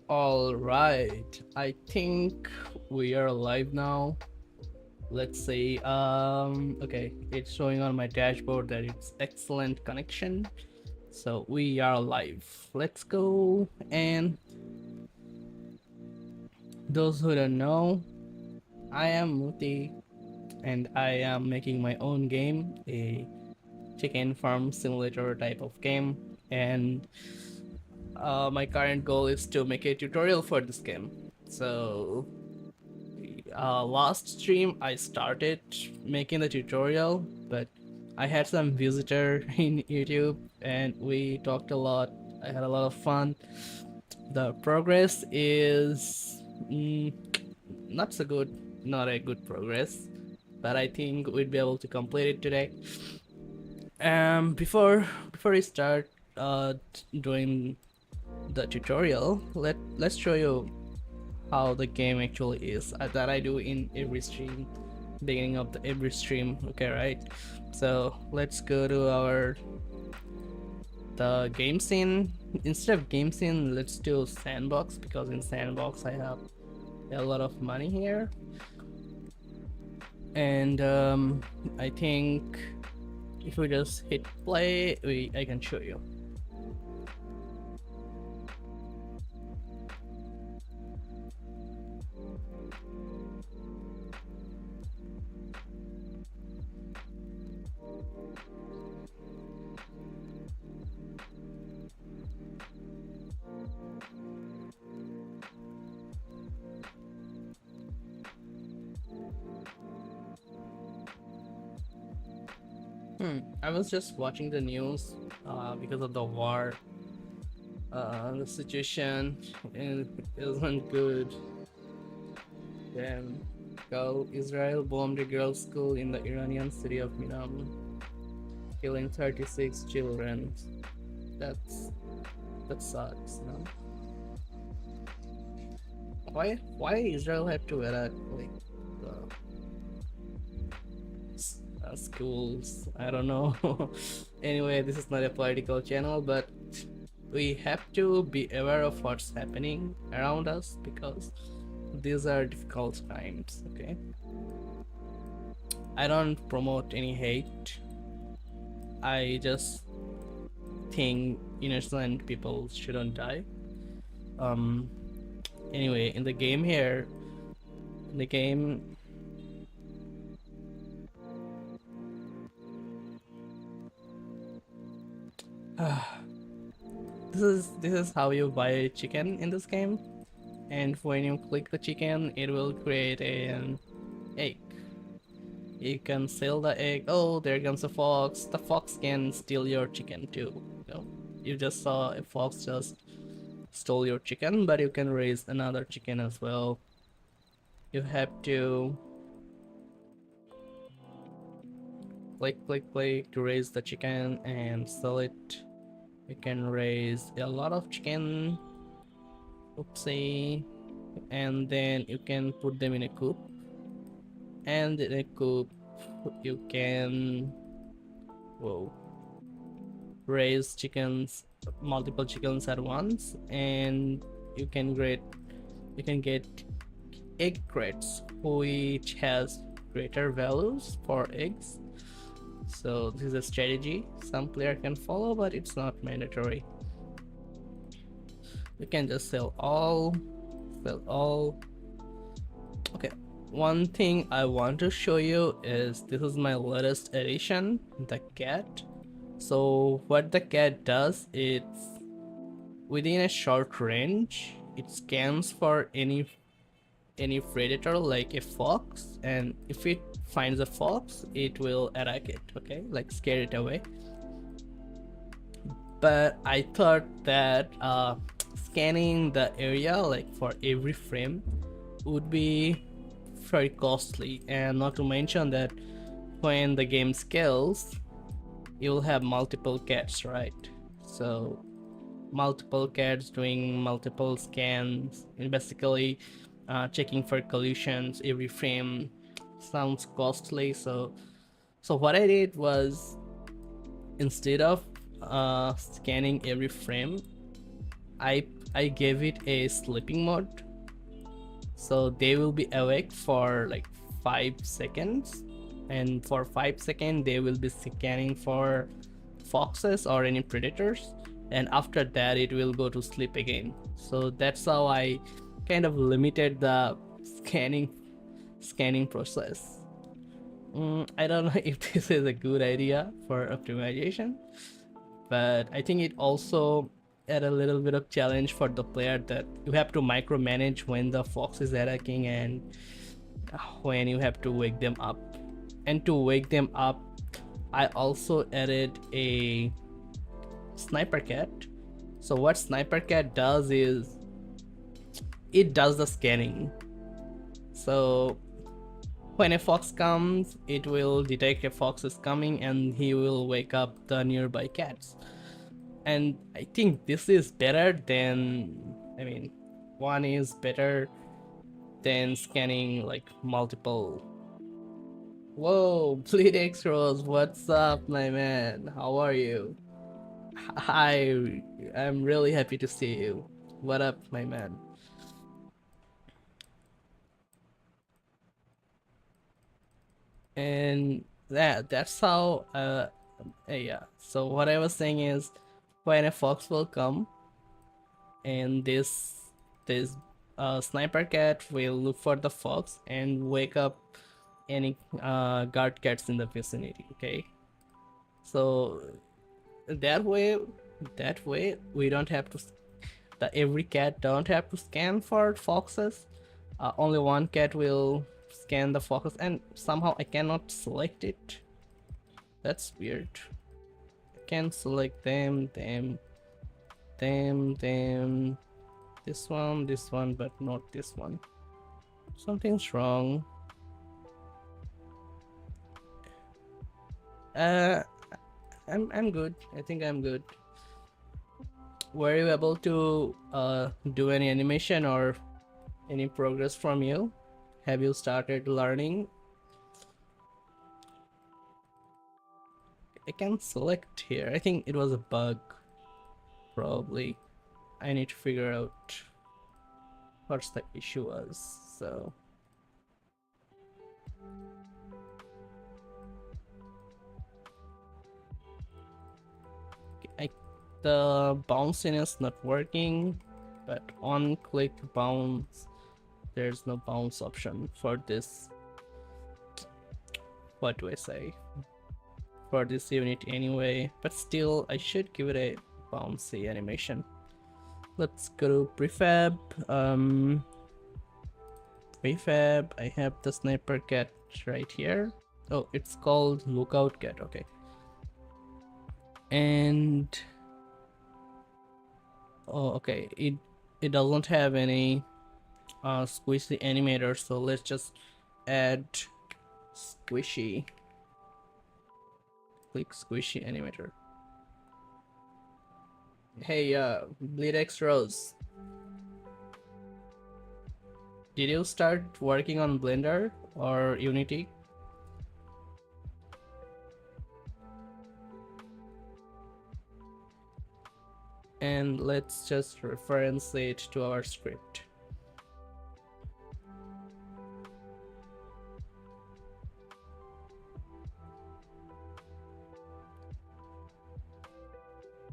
All right, I think we are live now. Let's see. Okay, it's showing on my dashboard that it's excellent connection. So we are live. Let's go. And those who don't know, I am Muti, and I am making my own game, a chicken farm simulator type of game. And my current goal is to make a tutorial for this game. So last stream I started making the tutorial, but I had some visitor in YouTube and we talked a lot. I had a lot of fun. The progress is not so good, not a good progress, but I think we'd be able to complete it today. Before we start doing the tutorial, let's show you how the game actually is that I do in every stream, beginning of every stream. Okay, right? So let's go to the game scene. Instead of game scene, let's do sandbox, because in sandbox I have a lot of money here, and I think if we just hit play, I can show you. I was just watching the news because of the war. The situation isn't good. Then, Israel bombed a girls' school in the Iranian city of Minam, killing 36 children. That's that sucks, no? Why Israel had to attack like the schools? I don't know. Anyway, this is not a political channel, but we have to be aware of what's happening around us because these are difficult times. Okay, I don't promote any hate. I just think innocent people shouldn't die. Um. Anyway, in the game here, in the game, this is how you buy chicken in this game, and when you click the chicken, it will create an egg. You can sell the egg. Oh, there comes a fox. The fox can steal your chicken too. You just saw a fox just stole your chicken, but you can raise another chicken as well. You have to click to raise the chicken and sell it. You can raise a lot of chicken. Oopsie. And then you can put them in a coop, and in a coop you can raise chickens, multiple chickens at once, and you can get egg crates which has greater values for eggs. So this is a strategy some player can follow, but it's not mandatory. You can just sell all. Okay, one thing I want to show you is this is my latest addition, the cat. So what the cat does, it's within a short range, it scans for any predator like a fox, and if it finds a fox, it will attack it. Okay, like scare it away. But I thought that scanning the area like for every frame would be very costly, and not to mention that when the game scales, you'll have multiple cats, right? So multiple cats doing multiple scans and basically checking for collisions every frame sounds costly. So what I did was, instead of scanning every frame, I I gave it a sleeping mode, so they will be awake for like 5 seconds, and for 5 seconds they will be scanning for foxes or any predators, and after that it will go to sleep again. So that's how I kind of limited the scanning process. I don't know if this is a good idea for optimization, but I think it also add a little bit of challenge for the player, that you have to micromanage when the fox is attacking and when you have to wake them up. And to wake them up, I also added a sniper cat. So what sniper cat does is it does the scanning. So when a fox comes, it will detect a fox is coming and he will wake up the nearby cats. And I think this is better than, I mean, one is better than scanning like multiple. Whoa, Bleedex Rose, what's up, my man? How are you? Hi, I'm really happy to see you. What up, my man? And that's how yeah, so what I was saying is, when a fox will come, and this sniper cat will look for the fox and wake up any guard cats in the vicinity. Okay, so that way we don't have to, the every cat don't have to scan for foxes. Only one cat will scan the foxes, and somehow I cannot select it. That's weird. I can select them, this one, but not this one. Something's wrong. Uh, I'm good. I think I'm good. Were you able to do any animation or any progress from you? Have you started learning? I can select here. I think it was a bug. Probably. I need to figure out what's the issue was. So the bouncing is not working, but on click bounce, there's no bounce option for this. What do I say? For this unit anyway, but still I should give it a bouncy animation. Let's go to prefab. Prefab, I have the sniper cat right here. Oh, it's called lookout cat. Okay. And oh, okay, it doesn't have any squishy animator, so let's just add squishy. Click squishy animator. Hey, Bleedex Rose, did you start working on Blender or Unity? And let's just reference it to our script.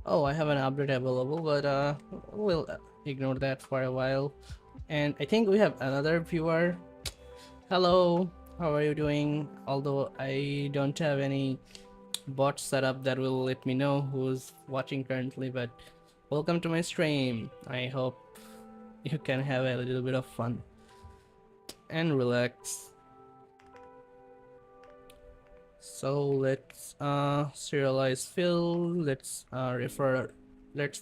Oh, I have an update available, but we'll ignore that for a while. And I think we have another viewer. Hello, how are you doing? Although I don't have any bot setup that will let me know who's watching currently, but welcome to my stream. I hope you can have a little bit of fun and relax. So let's serialize fill. Let's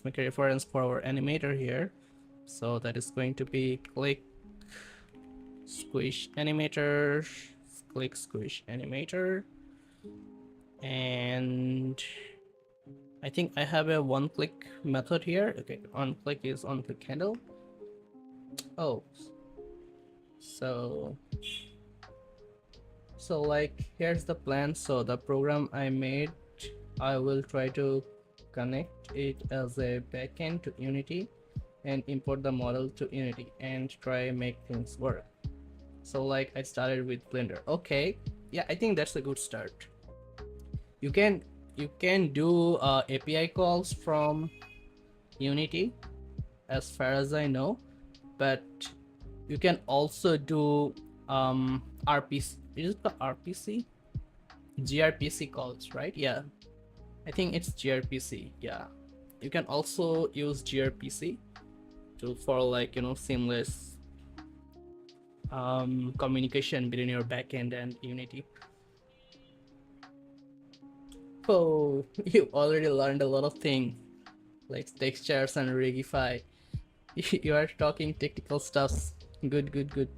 make a reference for our animator here. So that is going to be click squish animator, click squish animator, and I think I have a one click method here. Okay, on click is on click handle. Oh, so like here's the plan. So the program I made, I will try to connect it as a backend to Unity, and import the model to Unity and try make things work. So like I started with Blender. Okay, yeah, I think that's a good start. You can do API calls from Unity, as far as I know, but you can also do RPC. Is it the RPC? gRPC calls, right? Yeah, I think it's gRPC. Yeah, you can also use gRPC to for like seamless communication between your backend and Unity. Oh, you already learned a lot of things like textures and Rigify. You are talking technical stuffs. Good, good, good.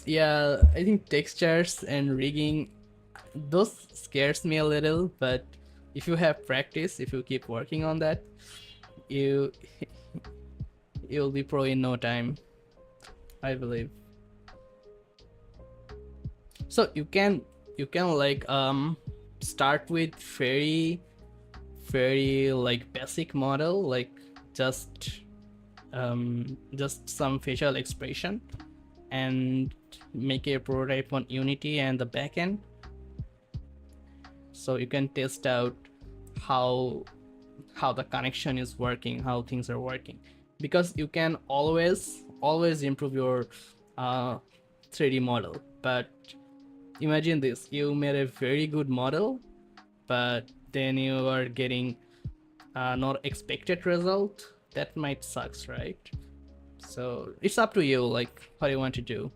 Yeah, I think textures and rigging, those scares me a little, but if you have practice, if you keep working on that, you you'll be pro in no time, I believe. So you can like start with very like basic model, like just just some facial expression, and make a prototype on Unity and the backend, so you can test out how the connection is working, how things are working, because you can always improve your 3D model. But imagine this: you made a very good model, but then you are getting not expected result. That might sucks, right? So it's up to you, like what you want to do.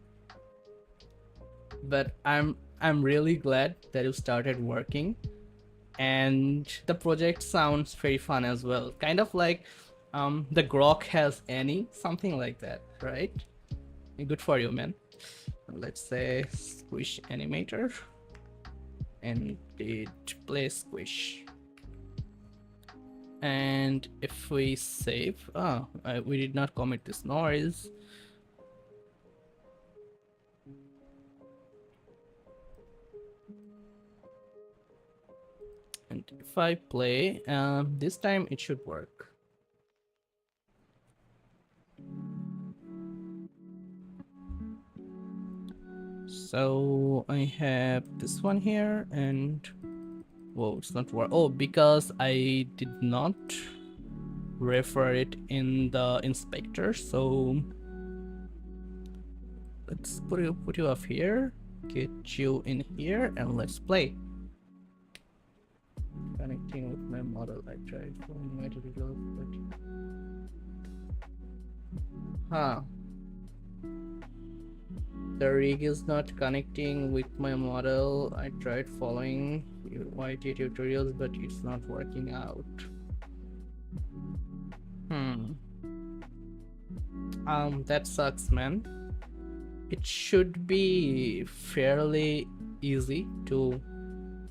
But I'm really glad that you started working, and the project sounds very fun as well, kind of like the Grok has any something like that, right? Good for you, man. Let's say squish animator and it play squish, and if we save, we did not commit this noise. And if I play, this time it should work. So I have this one here, and whoa, it's not work. Oh, because I did not refer it in the inspector. So let's put you up here, get you in here, and let's play. Connecting with my model. I tried following my tutorials, but the rig is not connecting with my model. I tried following YT tutorials, but it's not working out. That sucks, man. It should be fairly easy to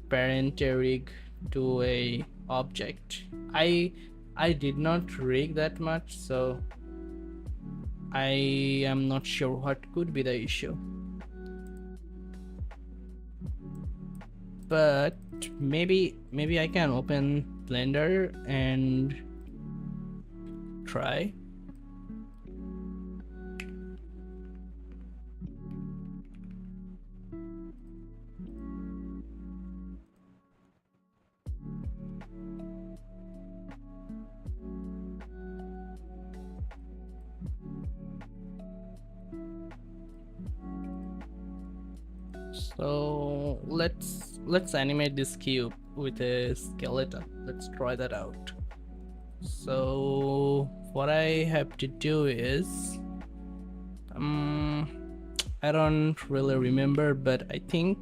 parent a rig to a object. I did not rig that much, so I am not sure what could be the issue. But maybe I can open Blender and try. So let's animate this cube with a skeleton. Let's try that out. So what I have to do is I don't really remember, but I think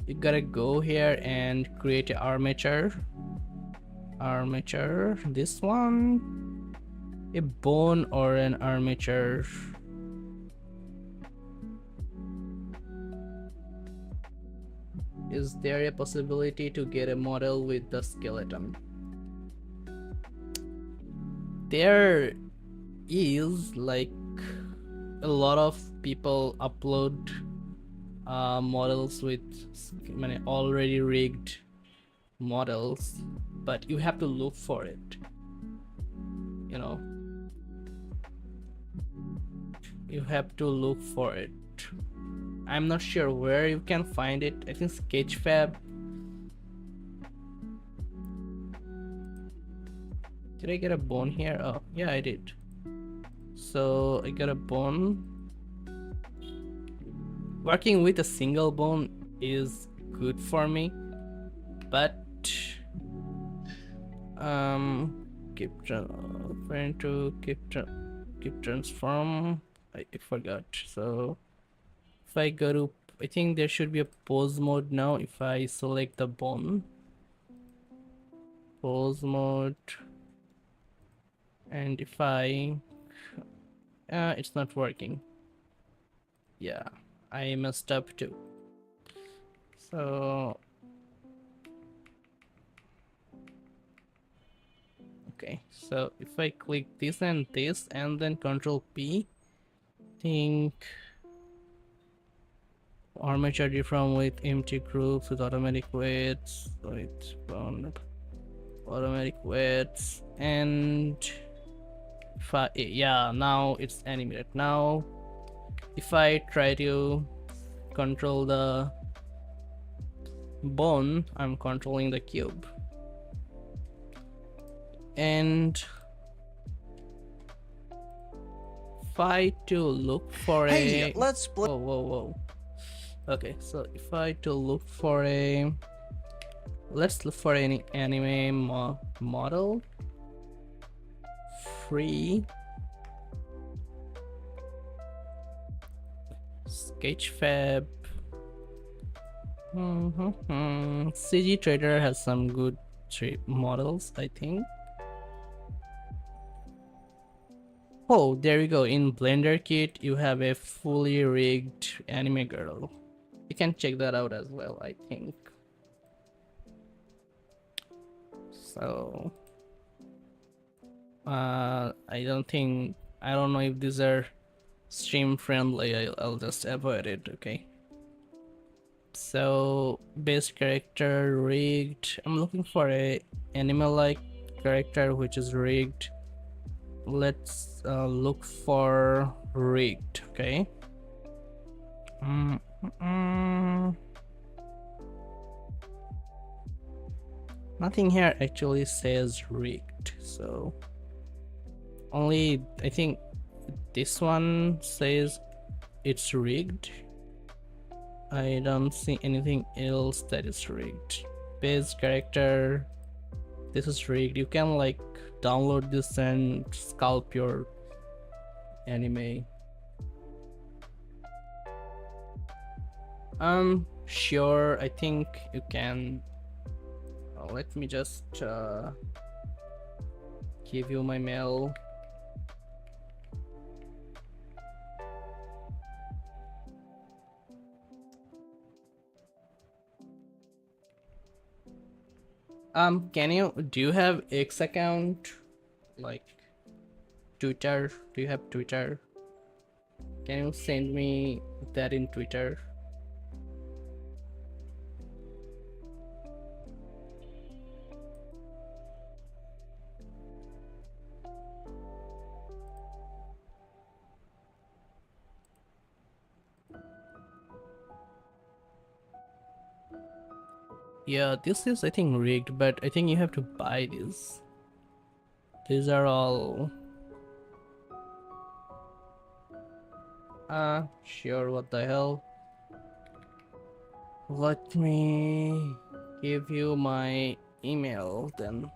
you gotta go here and create an armature. This one, a bone or an armature. Is there a possibility to get a model with the skeleton? There is, like, a lot of people upload models with already rigged models, but you have to look for it, you know. you have to look for it. I'm not sure where you can find it. I think Sketchfab. Did I get a bone here? Oh, yeah, I did. So I got a bone. Working with a single bone is good for me, but keep trying to keep transform. I forgot. So if I go to, I think there should be a pose mode now. If I select the bone, pose mode, and if I, it's not working. Yeah, I messed up too. So okay, so if I click this and then Control P, think armature different with empty groups with automatic weights, with automatic weights, and if I, yeah, now it's animated. Now if I try to control the bone, I'm controlling the cube. And if I to look for Hey, let's split. whoa. Okay, so if I to look for a, let's look for any anime model. Free Sketchfab. CG Trader has some good models, I think. Oh, there you go. In Blender Kit, you have a fully rigged anime girl. You can check that out as well, I think. So, I don't know if these are stream friendly. I'll just avoid it, okay? So, base character rigged. I'm looking for a animal-like character which is rigged. Let's look for rigged, okay? Nothing here actually says rigged, so only I think this one says it's rigged. I don't see anything else that is rigged. Base character, this is rigged. You can like download this and sculpt your anime. Sure, I think you can. Let me just give you my mail. Do you have X account? Like Twitter? Do you have Twitter? Can you send me that in Twitter? Yeah, this is I think rigged, but I think you have to buy this. These are all sure, what the hell. Let me give you my email then.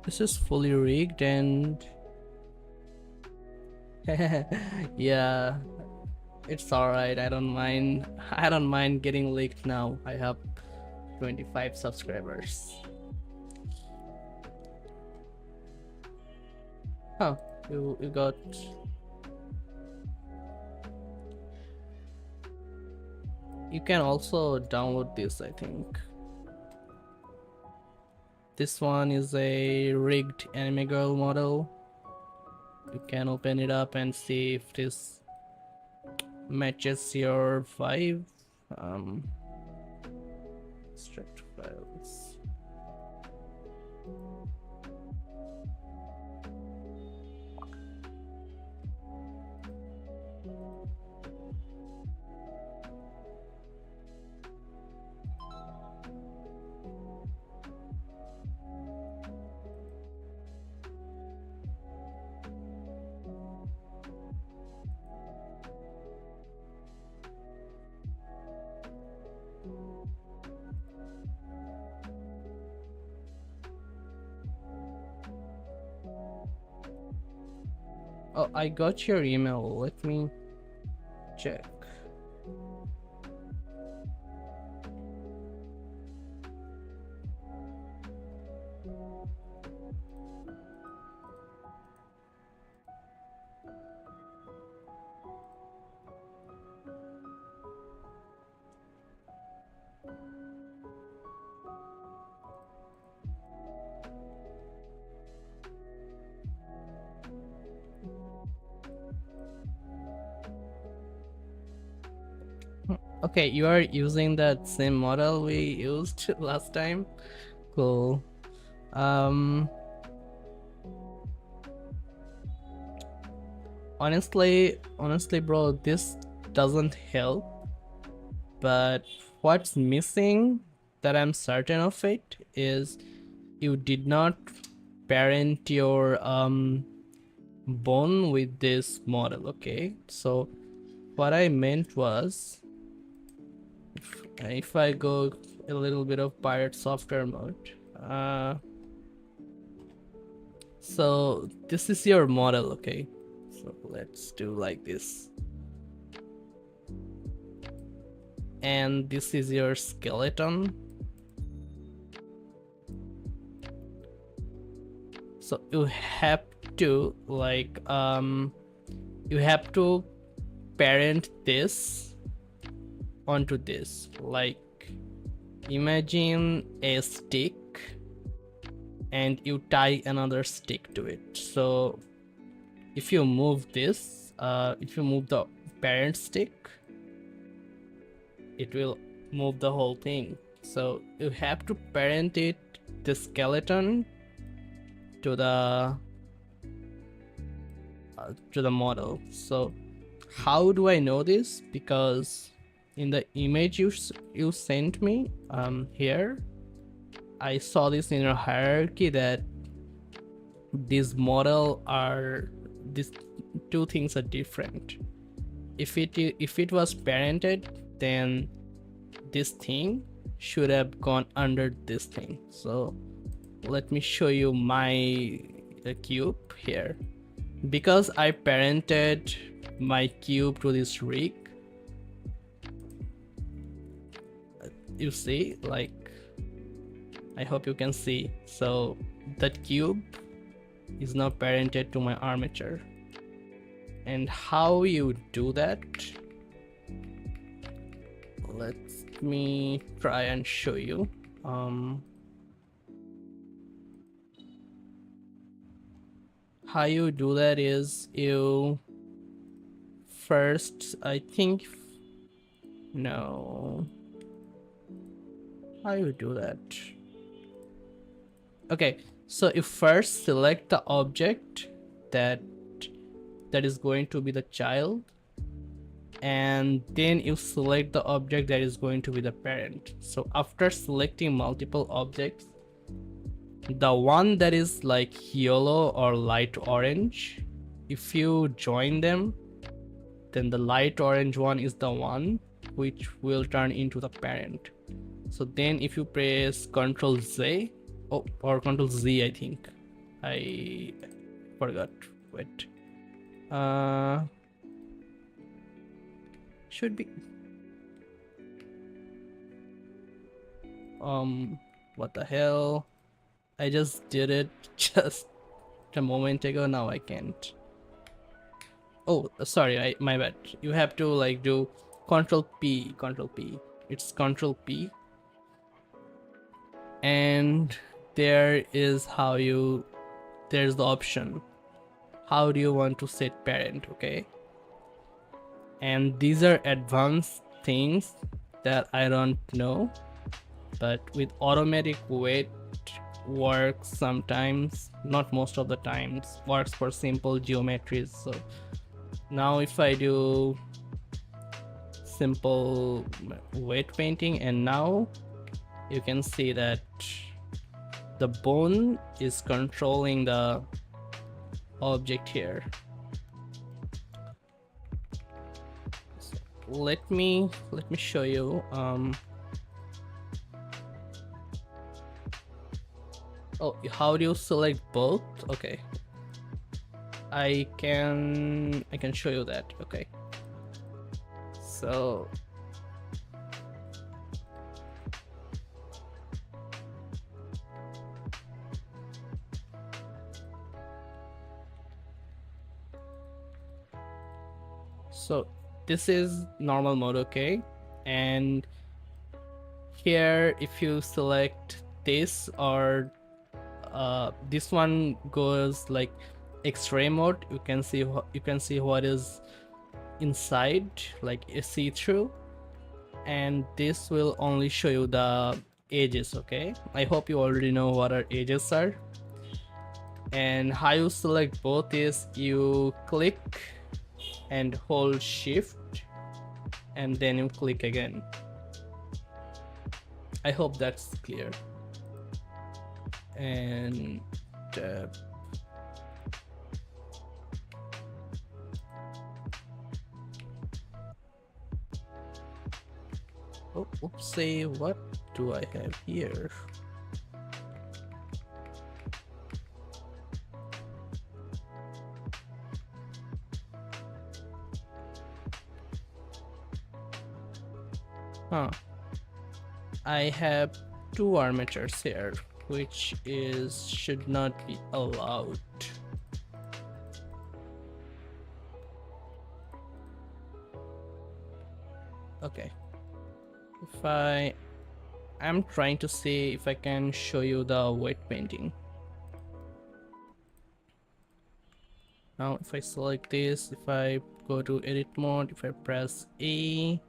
This is fully rigged and yeah, it's alright. I don't mind. I don't mind getting leaked now. I have 25 subscribers. Huh, you got You can also download this, I think. This one is a rigged anime girl model. You can open it up and see if this matches your vibe. Extract files. Oh, I got your email. Let me check. Okay, you are using that same model we used last time. Cool. Honestly, bro, this doesn't help. But what's missing, that I'm certain of it, is you did not parent your bone with this model. Okay, so what I meant was, if I go a little bit of pirate software mode, so this is your model. Okay, so let's do like this, and this is your skeleton. So you have to you have to parent this onto this. Like, imagine a stick and you tie another stick to it. So if you move this, if you move the parent stick, it will move the whole thing. So you have to parent it, the skeleton, to the model. So how do I know this? Because in the image you sent me here, I saw this in a hierarchy that these two things are different. If it was parented, then this thing should have gone under this thing. So let me show you my cube here. Because I parented my cube to this rig, you see, like, I hope you can see. So that cube is now parented to my armature. And how you do that, let me try and show you. How you do that is, you first, I think, no, how you do that? Okay, so you first select the object that is going to be the child, and then you select the object that is going to be the parent. So after selecting multiple objects, the one that is like yellow or light orange, if you join them, then the light orange one is the one which will turn into the parent. So then if you press Ctrl Z, or Ctrl Z, I think, I forgot, wait, should be, what the hell, I just did it just a moment ago. Now I can't. Oh, sorry, my bad. You have to like do Control P. It's Control P, and there is how you. There's the option. How do you want to set parent? Okay, and these are advanced things that I don't know, but with automatic wait works sometimes, not most of the times, works for simple geometries. So now if I do simple weight painting, and now you can see that the bone is controlling the object here. So let me show you. Oh, how do you select both? Okay, I can show you that. Okay, so this is normal mode. Okay, and here if you select this, or this one goes like X-ray mode, you can see what is inside, like a see-through, and this will only show you the edges. Okay, I hope you already know what our edges are. And how you select both is you click and hold shift and then you click again. I hope that's clear. And oh, oopsie, what do I have here? Huh. I have two armatures here, which should not be allowed. Okay. If I'm trying to see if I can show you the weight painting. Now if I select this, if I go to edit mode, if I press A,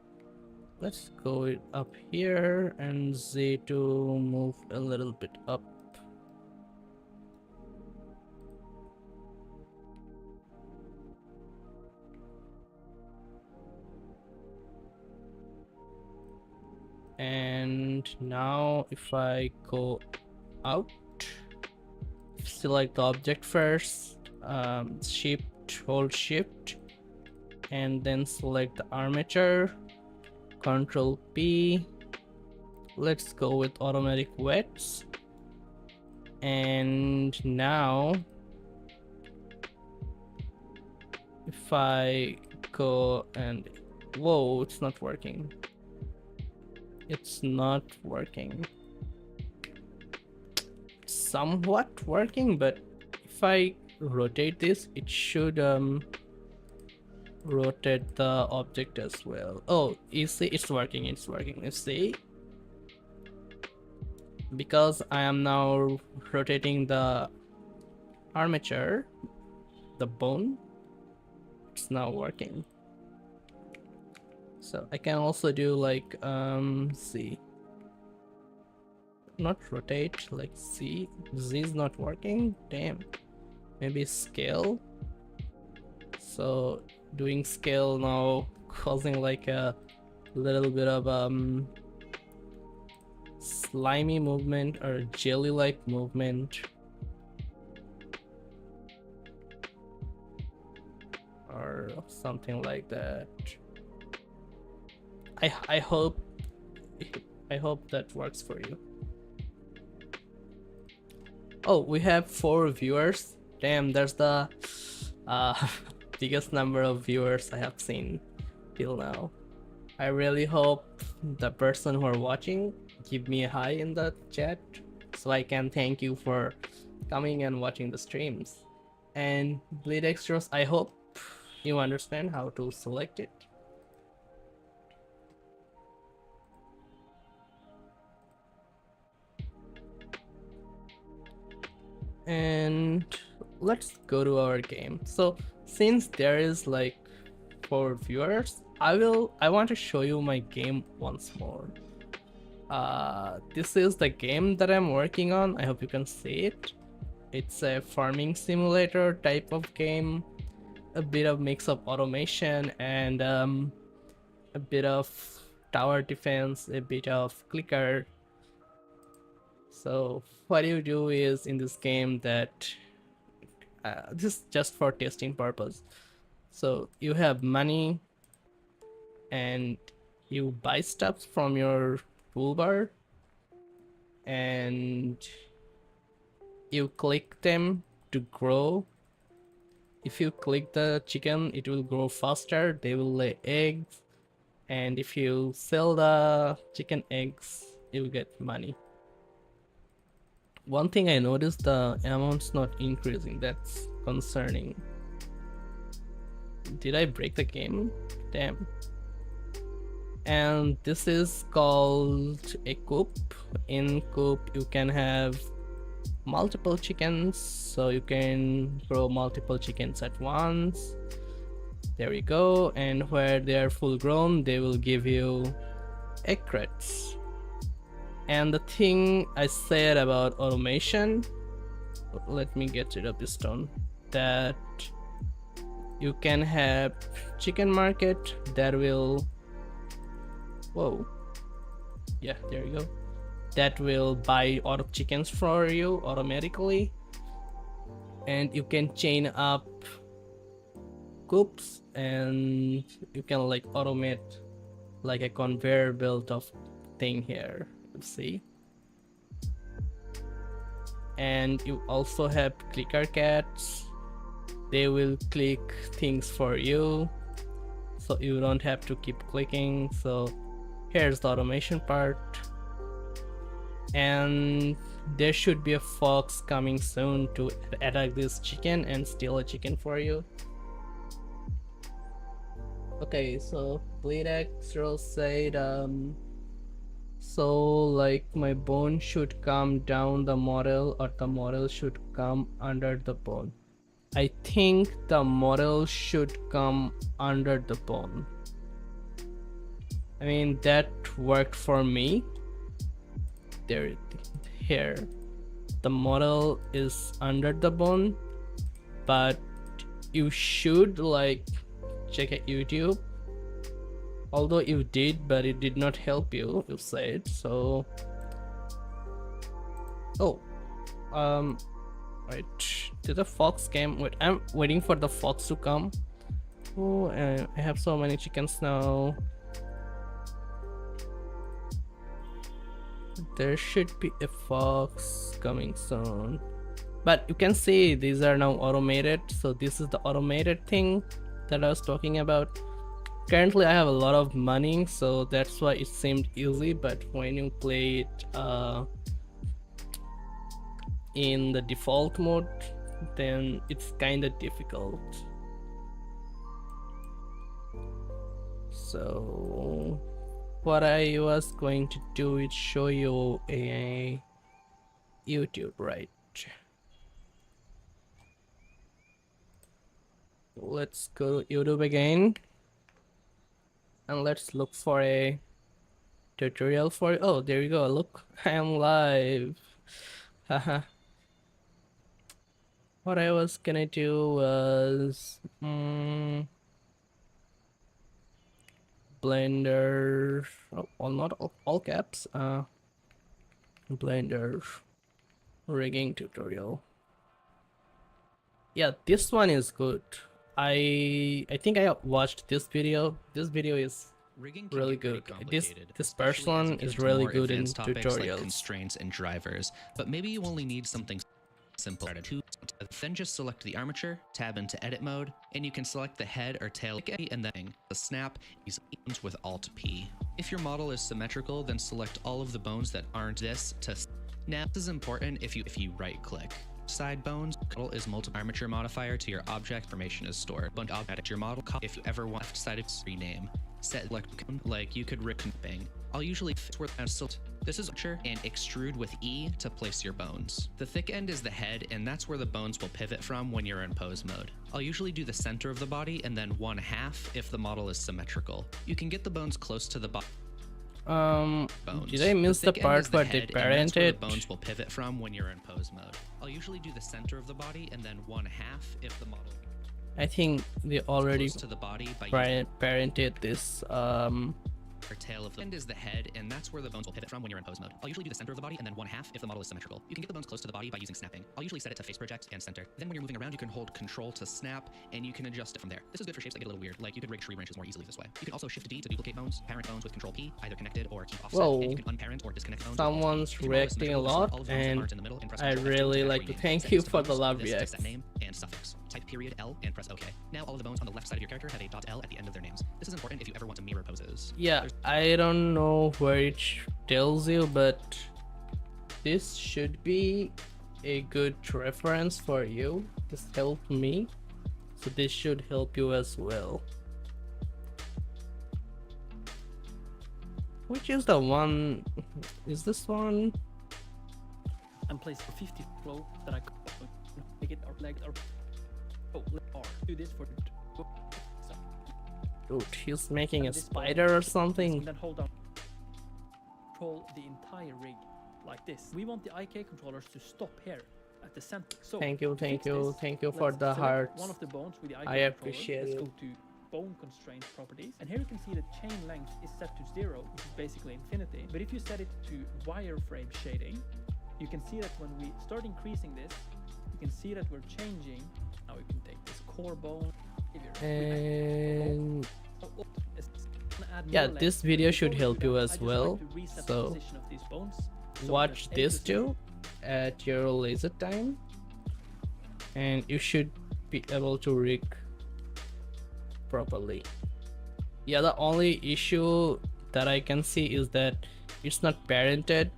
let's go up here and Z to move a little bit up. And now if I go out, select the object first, hold shift, and then select the armature, Control P. Let's go with automatic wets. And now if I go and whoa, it's not working. It's not working. Somewhat working, but if I rotate this, it should rotate the object as well. Oh, you see, it's working. You see, because I am now rotating the armature, the bone, it's now working. So I can also do like Z, not rotate, like Z is not working. Damn, maybe scale. So doing scale now causing like a little bit of slimy movement or jelly like movement, or something like that. I hope that works for you. Oh, we have 4 viewers. Damn, there's the biggest number of viewers I have seen till now. I really hope the person who are watching give me a hi in the chat so I can thank you for coming and watching the streams. And Bleed Extras, I hope you understand how to select it. And let's go to our game. So since there is like 4 viewers, I want to show you my game once more. This is the game that I'm working on. I hope you can see it. It's a farming simulator type of game, a bit of mix of automation and a bit of tower defense, a bit of clicker. So what you do is in this game that this is just for testing purpose. So you have money and you buy stuff from your toolbar and you click them to grow. If you click the chicken, it will grow faster, they will lay eggs, and if you sell the chicken eggs, you will get money. One thing I noticed, the amount's not increasing. That's concerning. Did I break the game? Damn. And this is called a coop. In coop you can have multiple chickens, so you can grow multiple chickens at once. There you go. And where they are full grown, they will give you egg crates. And the thing I said about automation, let me get rid of this stone, that you can have chicken market that will, whoa, yeah, there you go, that will buy all of chickens for you automatically. And you can chain up coops and you can like automate like a conveyor belt of thing here. See, and you also have clicker cats. They will click things for you, so you don't have to keep clicking. So here's the automation part, and there should be a fox coming soon to attack this chicken and steal a chicken for you. Okay, so BleedX said so like my bone should come down the model or the model should come under the bone. I think the model should come under the bone. I mean, that worked for me. There, here, the model is under the bone, but you should like check at YouTube. Although you did, but it did not help you, you said. So, oh, right, did the fox came? Wait, I'm waiting for the fox to come. Oh, I have so many chickens now. There should be a fox coming soon. But you can see these are now automated. So this is the automated thing that I was talking about. Currently I have a lot of money, so that's why it seemed easy, but when you play it in the default mode, then it's kinda difficult. So what I was going to do is show you a YouTube, right? Let's go to YouTube again. And let's look for a tutorial for, oh, there you go, look, I am live. Haha. What I was gonna do was Blender, oh, not all caps, Blender rigging tutorial. Yeah, this one is good. I think I watched this video. This video is really good. This person is really good in tutorials. Like constraints and drivers, but maybe you only need something simple. Then just select the armature, tab into edit mode, and you can select the head or tail and then the snap is with Alt P. If your model is symmetrical, then select all of the bones that aren't this to. Now this is important if you right click. Side bones is multiple armature modifier to your object information is stored. But edit your model if you ever want left sided rename. Set like you could ripping. I'll usually fit where silt This is armature and extrude with E to place your bones. The thick end is the head, and that's where the bones will pivot from when you're in pose mode. I'll usually do the center of the body and then 1/2 if the model is symmetrical. You can get the bones close to the body. Did I miss the part where they parented? The bones will pivot from when you're in pose mode. I'll usually do the center of the body and then 1/2 if the model. I think they already To the body by parented this or tail of the end is the head, and that's where the bones will pivot from when you're in pose mode. I'll usually do the center of the body and then 1/2 if the model is symmetrical. You can get the bones close to the body by using snapping. I'll usually set it to face project and center. Then when you're moving around, you can hold control to snap, and you can adjust it from there. This is good for shapes that get a little weird, like you could rig tree branches more easily this way. You can also shift D to duplicate bones, parent bones with control P, either connected or keep offset, Whoa. and you can unparent or disconnect bones. Someone's reacting a lot, and I really like to thank you for the love react. Set name and suffix. Type period L and press OK. Now all of the bones on the left side of your character have a .L at the end of their names. This is important if you ever want to mirror poses. Yeah, I don't know where it tells you, but this should be a good reference for you. This helped me, so this should help you as well. Which is the one? Is this one? And place 50 flow that I could make it or legs or do this for Dude, he's making a spider or something. and then hold down control the entire rig like this. We want the IK controllers to stop here at the center. So Thank you for let's the select hearts. one of the bones with the IK I controller. appreciate Let's it. go to bone constraint properties, and here you can see the chain length is set to 0, which is basically infinity. But if you set it to wireframe shading, you can see that when we start increasing this, you can see that we're changing. Now we can take this core bone. And yeah, this video should help you as well. So watch this too at your laser time, and you should be able to rig properly. Yeah, the only issue that I can see is that it's not parented,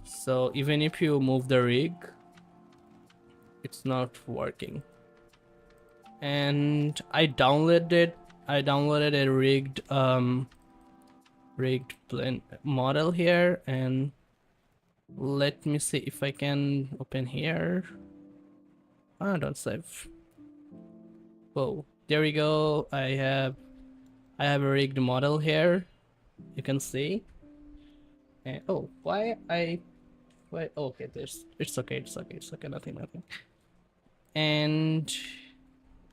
so even if you move the rig, it's not working. And I downloaded a rigged blend model here, and let me see if I can open here. Don't save. Whoa, there we go. I have a rigged model here, you can see. And oh, why okay, it's okay, nothing. And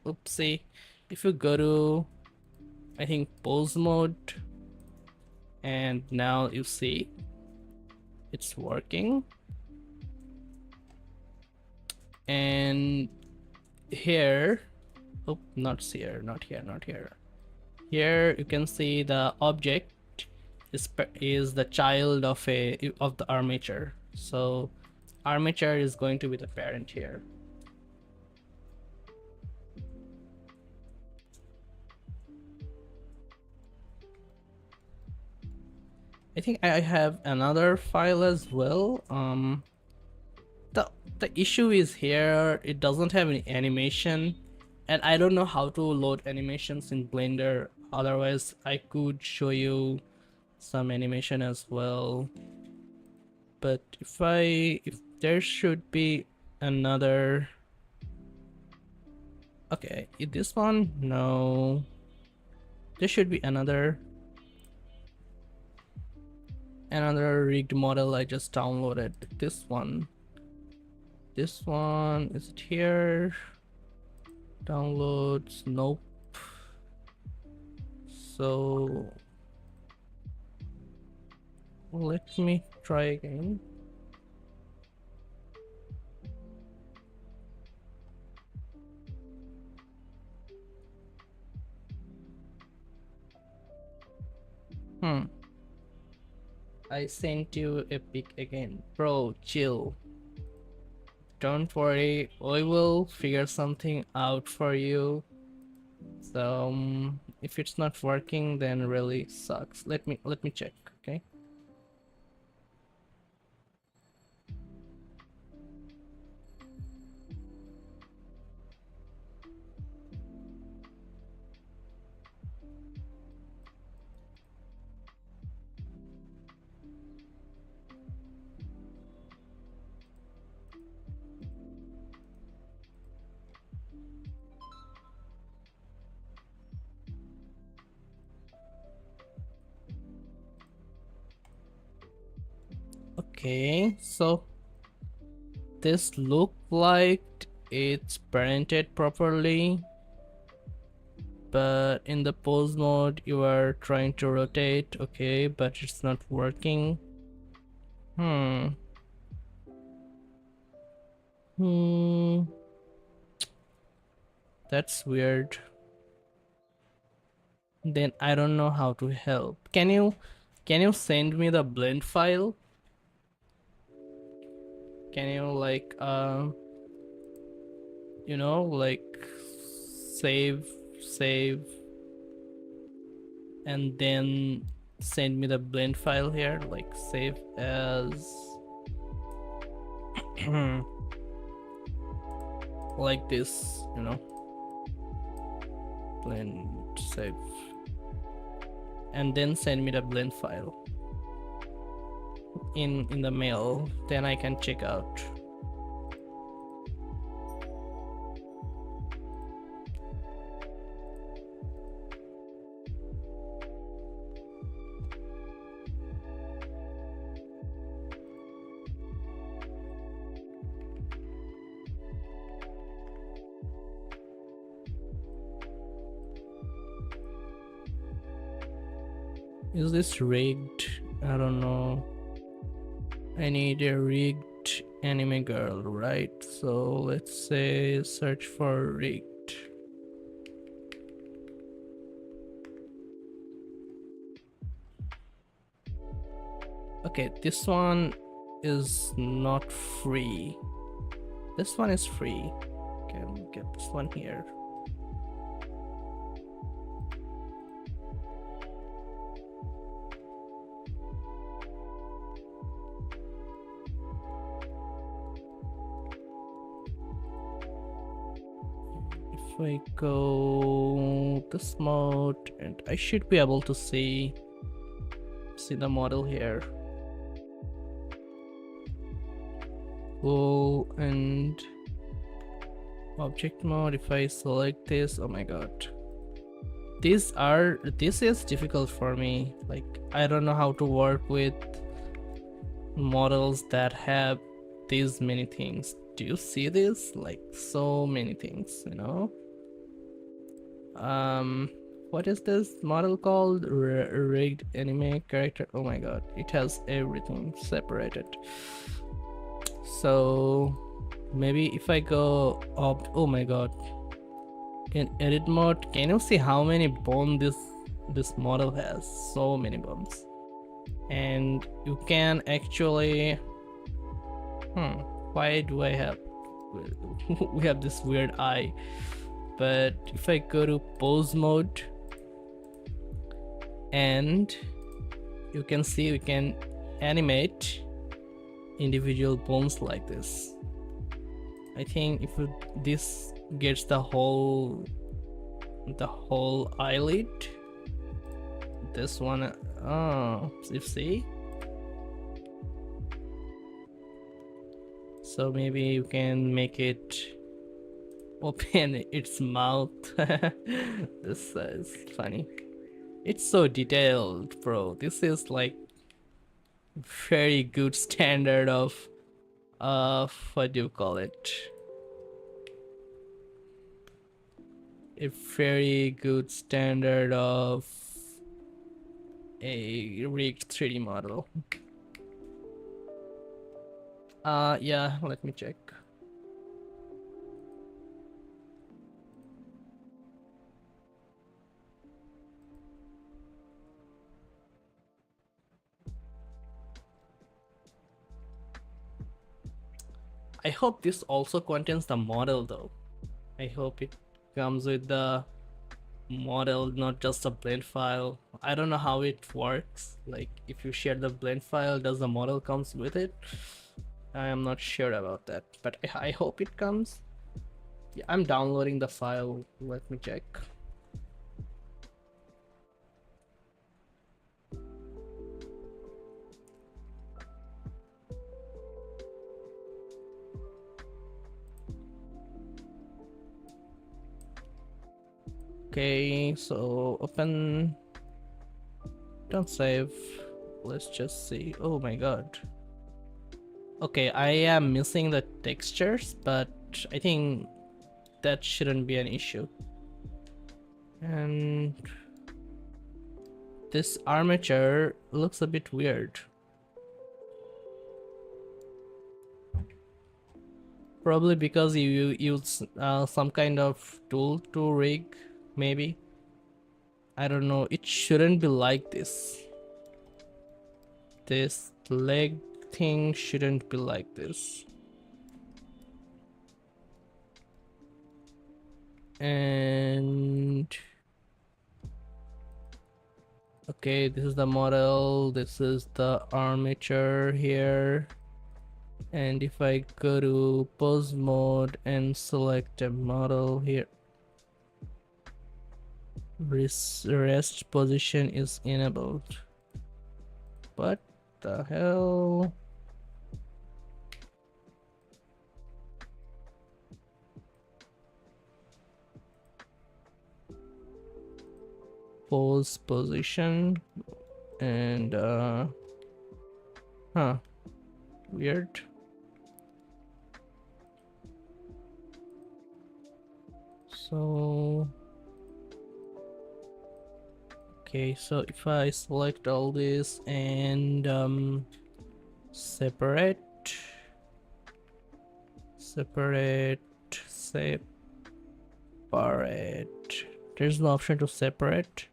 oopsie, if you go to, I think, pose mode, and now you see it's working. And here, oh, not here. Here you can see the object is the child of the armature, so armature is going to be the parent here. I think I have another file as well. The issue is here, it doesn't have any animation, and I don't know how to load animations in Blender. Otherwise I could show you some animation as well, but if there should be another. Okay, this one, no, there should be another rigged model I just downloaded. This one, is it here? Downloads, nope. So let me try again. I sent you a pic again. Bro, chill. Don't worry, I will figure something out for you. So if it's not working, then really sucks. Let me check, okay? Okay, so this look like it's parented properly, but in the pose mode you are trying to rotate, okay, but it's not working. Hmm. Hmm. That's weird. Then I don't know how to help. Can you send me the blend file? Can you like like save and then send me the blend file here, like save as like this, blend save, and then send me the blend file in the mail, then I can check out. Is this rigged? I don't know. I need a rigged anime girl, right? So let's say search for rigged. Okay, this one is not free. This one is free. Okay, let me get this one here. If I go this mode, and I should be able to see the model here. Cool. And object mode, if I select this, oh my god, this is difficult for me. Like, I don't know how to work with models that have these many things. Do you see this? Like, so many things, what is this model called? Rigged anime character. Oh my god, it has everything separated. So maybe if I go up, oh my god, in edit mode, can you see how many bones this model has? So many bones. And you can actually why do I have we have this weird eye? But if I go to pose mode, and you can see we can animate individual bones like this. I think if this gets the whole eyelid, this one, oh, you see. So maybe you can make it open its mouth. This is funny. It's so detailed, bro. This is like very good standard of what do you call it? A very good standard of a rigged 3D model. Yeah, let me check. I hope this also contains the model though. I hope it comes with the model, not just a blend file. I don't know how it works. Like, if you share the blend file, does the model comes with it? I am not sure about that, but I hope it comes. Yeah, I'm downloading the file. Let me check. Okay, so open, don't save. Let's just see. Oh my god. Okay, I am missing the textures, but I think that shouldn't be an issue. And this armature looks a bit weird. Probably because you use some kind of tool to rig, maybe. I don't know, it shouldn't be like this. This leg thing shouldn't be like this. And okay, this is the model, this is the armature here. And if I go to pose mode and select a model here, rest position is enabled. What the hell? Pose position and huh, weird. So okay, so if I select all this and separate, there's no option to separate.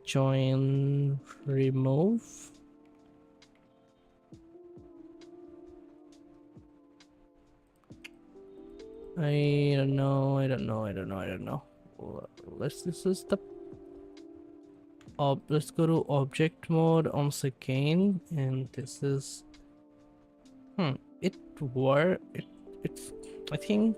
Join, remove. I don't know. This is the let's go to object mode once again, and this is it's I think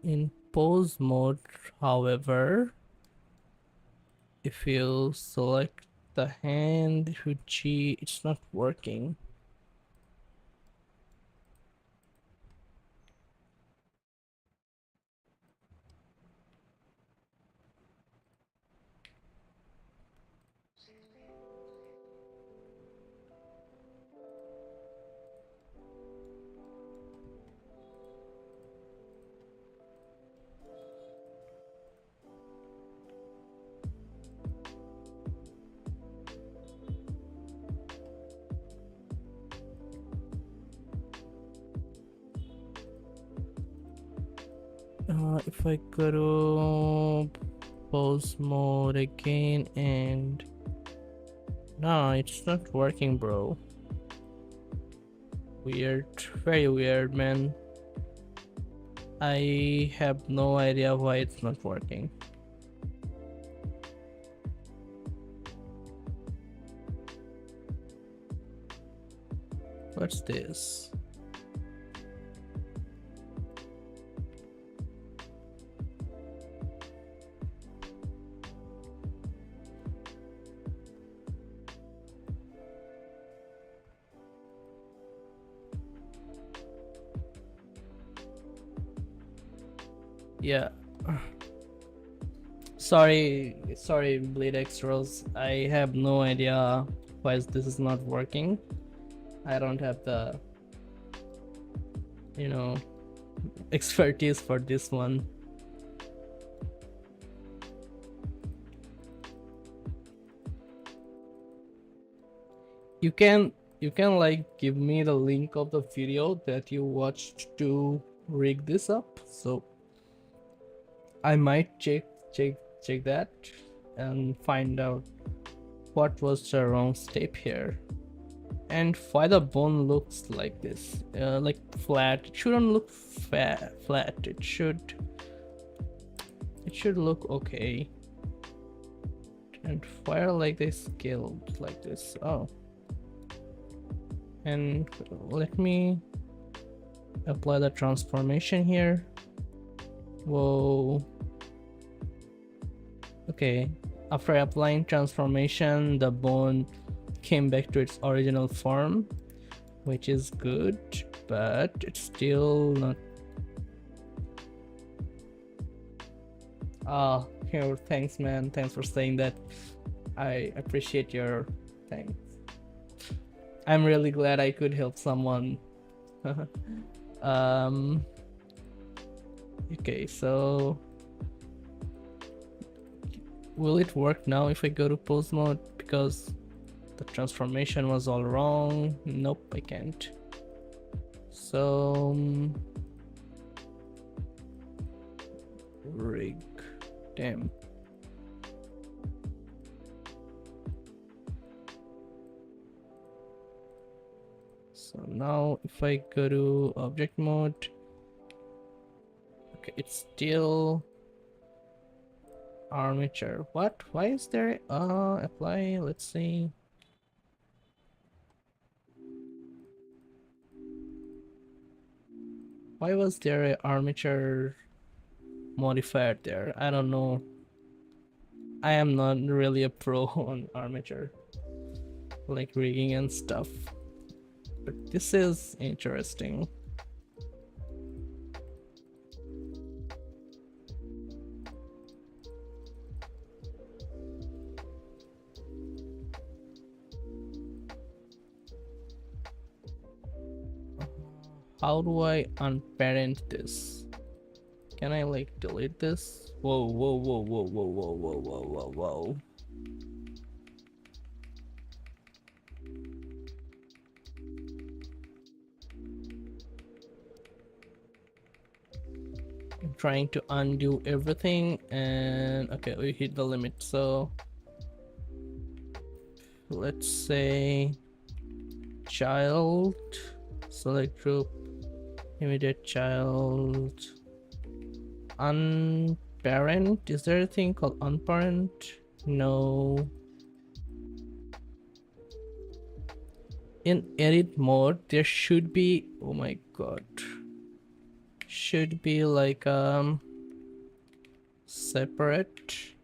in pose mode, however, if you select the hand, if you G, it's not working. If I go to pose mode again, and no, it's not working, bro. Weird, very weird, man. I have no idea why it's not working. What's this? Yeah. Sorry, Bleed Extras. I have no idea why this is not working. I don't have the, expertise for this one. You can like give me the link of the video that you watched to rig this up, so I might check that and find out what was the wrong step here and why the bone looks like this, like flat. It shouldn't look flat. It should look okay. And why are like they scaled like this? Oh, and let me apply the transformation here. Whoa. Okay, after applying transformation, the bone came back to its original form, which is good. but it's still not. Ah, here, thanks, man. Thanks for saying that. I appreciate your thanks. I'm really glad I could help someone. um. Okay, so will it work now if I go to pose mode? Because the transformation was all wrong. Nope, I can't. So rig. Damn. So now if I go to object mode, okay, it's still armature. What? Why is there apply? Let's see. Why was there a armature modifier there? I don't know. I am not really a pro on armature, like rigging and stuff. But this is interesting. How do I unparent this? Can I like delete this? Whoa, whoa, whoa, whoa, whoa, whoa, whoa, whoa, whoa, whoa. I'm trying to undo everything and okay, we hit the limit. So let's say child, select group, immediate child, unparent. Is there a thing called unparent? No. In edit mode there should be, oh my god, should be like separate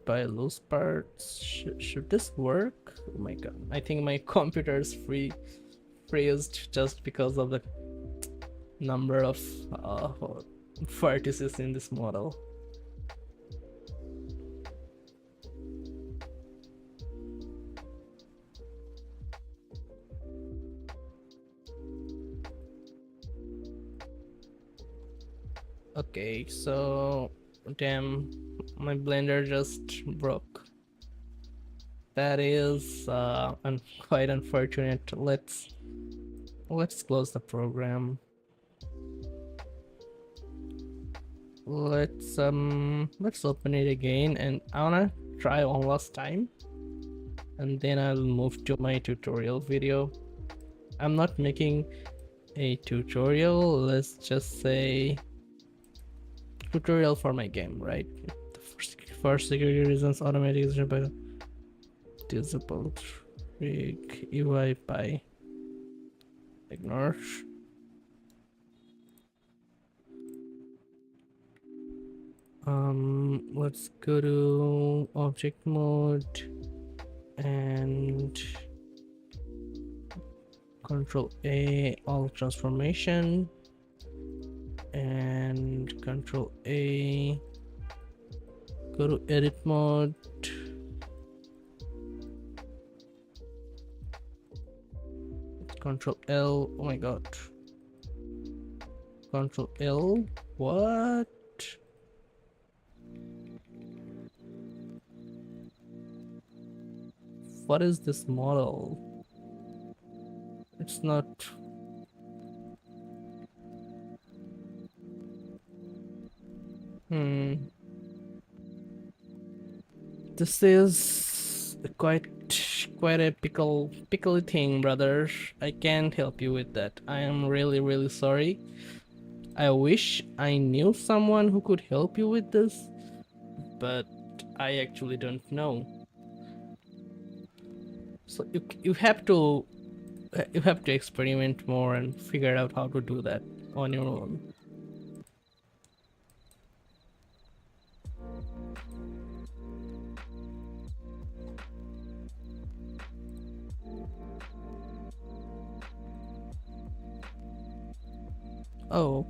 by loose parts. Should this work? Oh my god, I think my computer is freezed just because of the number of vertices in this model. Okay, so damn, my blender just broke. That is quite unfortunate. Let's close the program. Let's open it again, and I wanna try one last time, and then I'll move to my tutorial video. I'm not making a tutorial, let's just say tutorial for my game, right? For security reasons, automatic is by disabled. Rig UI by ignore. Let's go to object mode and Control A all transformation and Control A, go to edit mode, Control L. Oh my god, Control L. What? What is this model? It's not. This is quite a pickly thing, brother. I can't help you with that. I am really sorry. I wish I knew someone who could help you with this, but I actually don't know. So you have to experiment more and figure out how to do that on your own. Oh,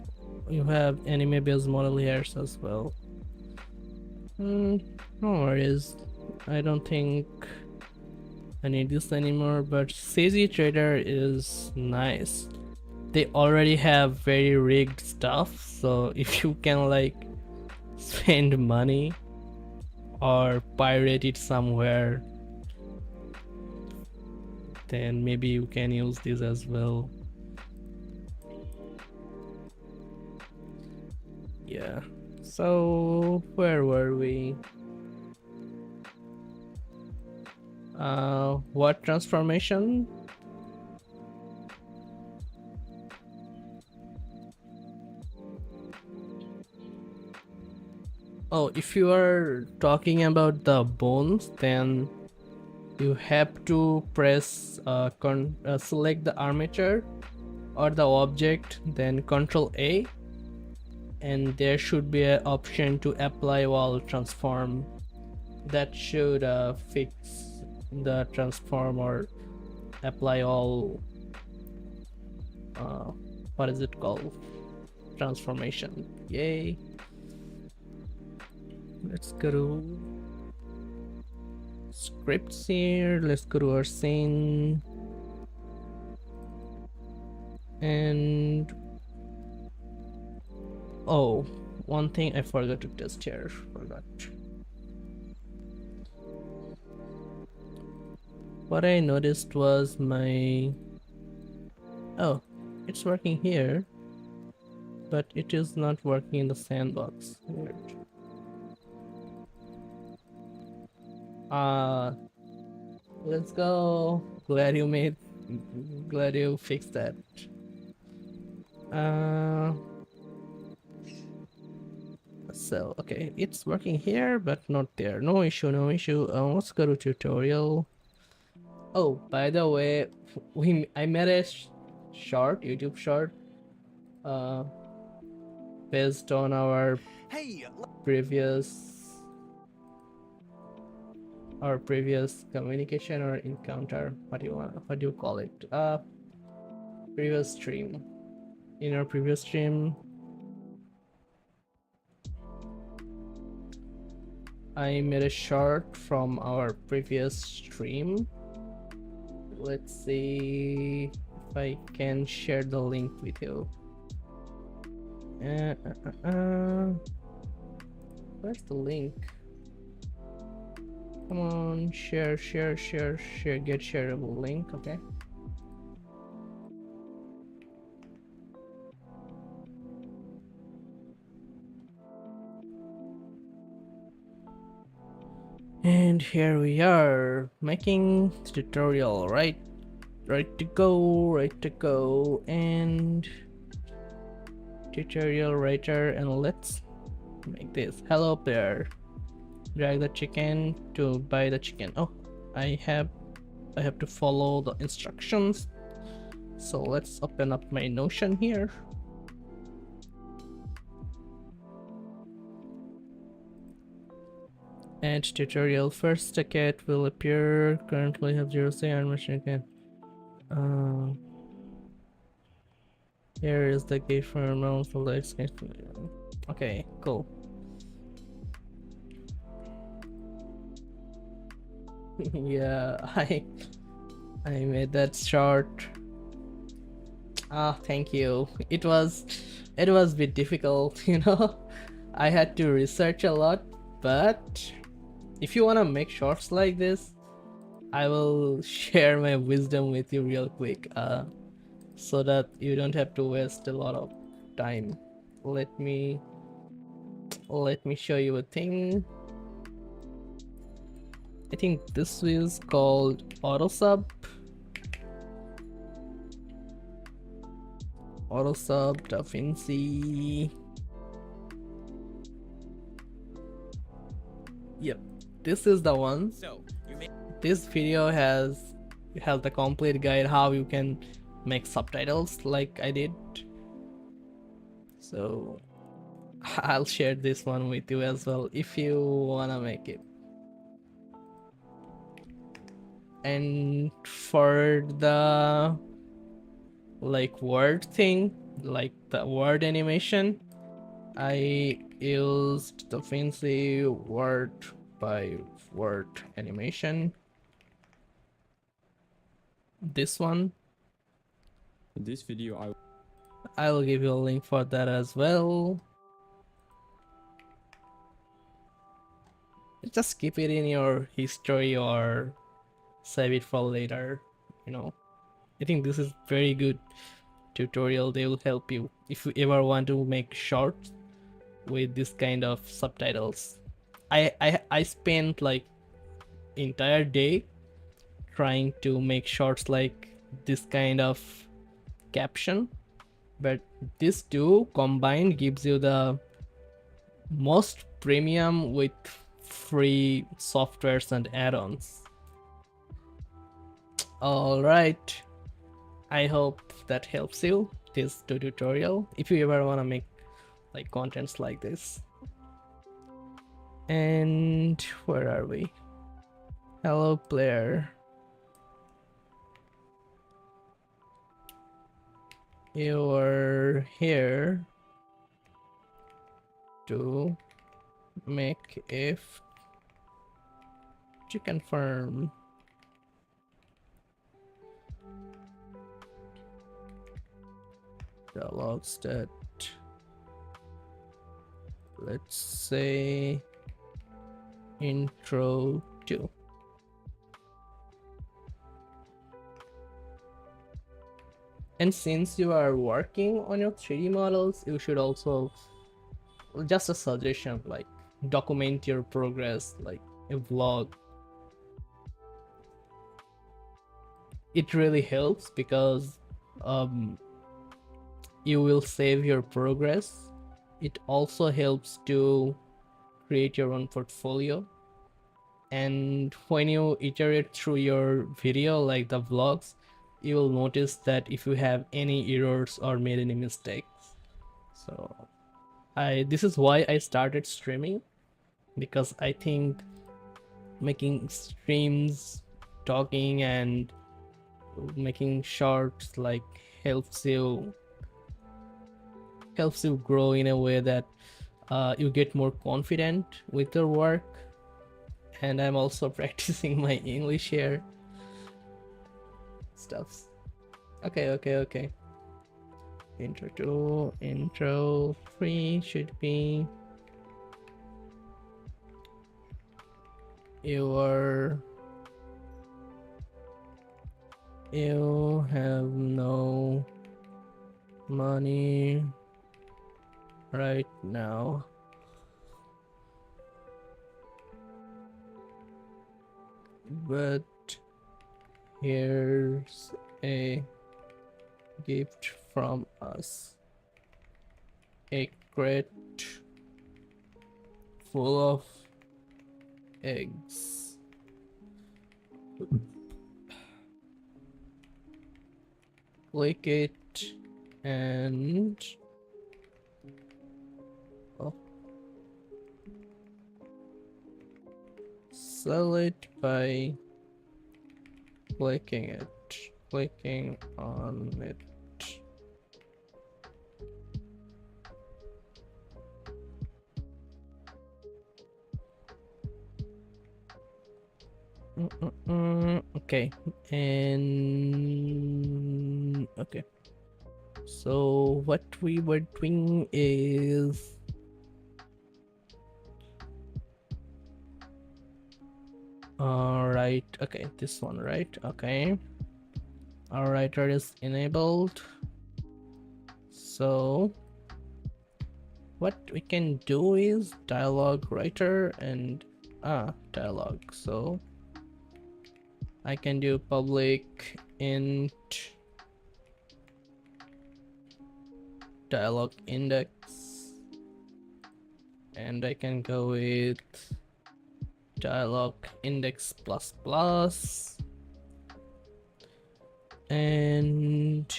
you have anime based model here as well. No worries. I don't think I need this anymore, but CG Trader is nice. They already have very rigged stuff, so if you can like spend money or pirate it somewhere, then maybe you can use this as well. Yeah. So where were we? What transformation? Oh, if you are talking about the bones, then you have to press select the armature or the object, then Control A, and there should be an option to apply wall transform. That should fix the transform or apply all. What is it called? Transformation. Yay! Let's go to scripts here. Let's go to our scene. And oh, one thing I forgot to test here. Forgot. What I noticed was my... Oh, it's working here, but it is not working in the sandbox. Weird. Let's go. Glad you fixed that. So okay, it's working here but not there. No issue, no issue. Let's go to tutorial. Oh, by the way, I made a short YouTube short based on our previous communication or encounter. What do you call it? Previous stream. In our previous stream, I made a short from our previous stream. Let's see if I can share the link with you. Where's the link? Come on, share, get shareable link, okay? And here we are making the tutorial, right to go, and tutorial writer, and let's make this. Hello player, drag the chicken to buy the chicken. Oh, I have to follow the instructions, so let's open up my Notion here. And tutorial. First ticket will appear. Currently have 0 say animation again. Here is the gate for normal select. Okay, cool. Yeah, I made that short. Thank you. It was a bit difficult, you know. I had to research a lot, but if you want to make shorts like this, I will share my wisdom with you real quick, so that you don't have to waste a lot of time. Let me show you a thing. I think this is called AutoSub DaVinci. Yep, this is the one. This video has the complete guide how you can make subtitles like I did. So I'll share this one with you as well if you wanna make it. And for the like word thing, like the word animation, I used the fancy word by word animation. This one, In this video, I will give you a link for that as well. Just keep it in your history or save it for later, you know. I think this is very good tutorial. They will help you if you ever want to make shorts with this kind of subtitles. I spent like entire day trying to make shorts like this kind of caption, but these two combined gives you the most premium with free softwares and add-ons. All right, I hope that helps you, this tutorial, if you ever want to make like contents like this. And where are we? Hello player, you are here to make a chicken farm. Dialog stat, let's say intro 2. And since you are working on your 3D models, you should also, just a suggestion, like document your progress like a vlog. It really helps because you will save your progress. It also helps to create your own portfolio, and when you iterate through your video like the vlogs, you will notice that if you have any errors or made any mistakes. So this is why I started streaming, because I think making streams, talking and making shorts like helps you grow in a way that you get more confident with your work. And I'm also practicing my English here stuffs. Okay. Intro 2, intro 3 should be you have no money right now, but here's a gift from us, a crate full of eggs. Click it and sell it by clicking on it. Okay, and okay, so what we were doing is right, okay, this one, right? Okay, our writer is enabled, so what we can do is dialog writer and dialog. So I can do public int dialog index, and I can go with dialog index plus plus, and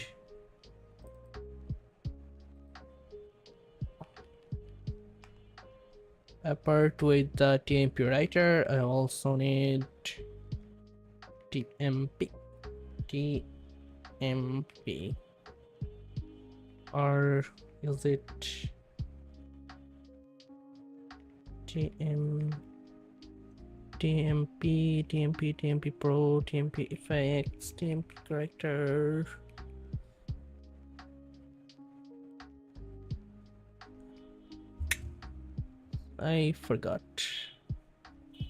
apart with the TMP writer, I also need TMP. or is it TM, TMP, TMP, TMP Pro, TMP effects, TMP character? I forgot.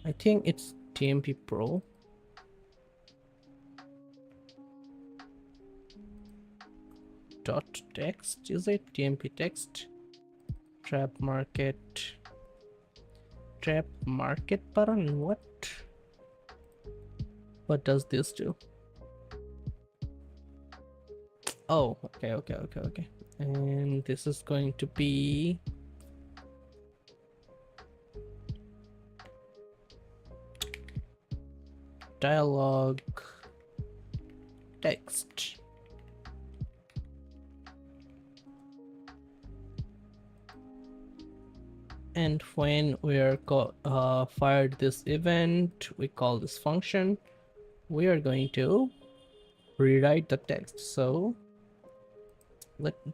I think it's TMP Pro. Dot text, is it TMP text? Trap market button. What does this do? Oh, okay. And this is going to be dialogue text. And when we are fired this event, we call this function, we are going to rewrite the text. So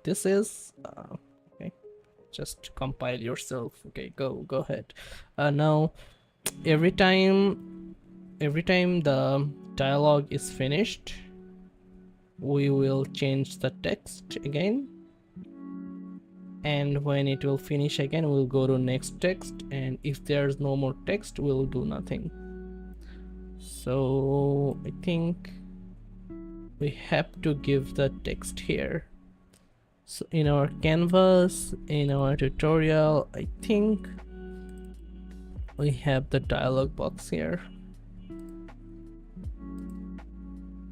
this is okay, just compile yourself. Okay, go ahead. Now every time the dialogue is finished, we will change the text again, and when it will finish again, we'll go to next text, and if there's no more text, we'll do nothing. So I think we have to give the text here. So in our canvas, in our tutorial, I think we have the dialog box here.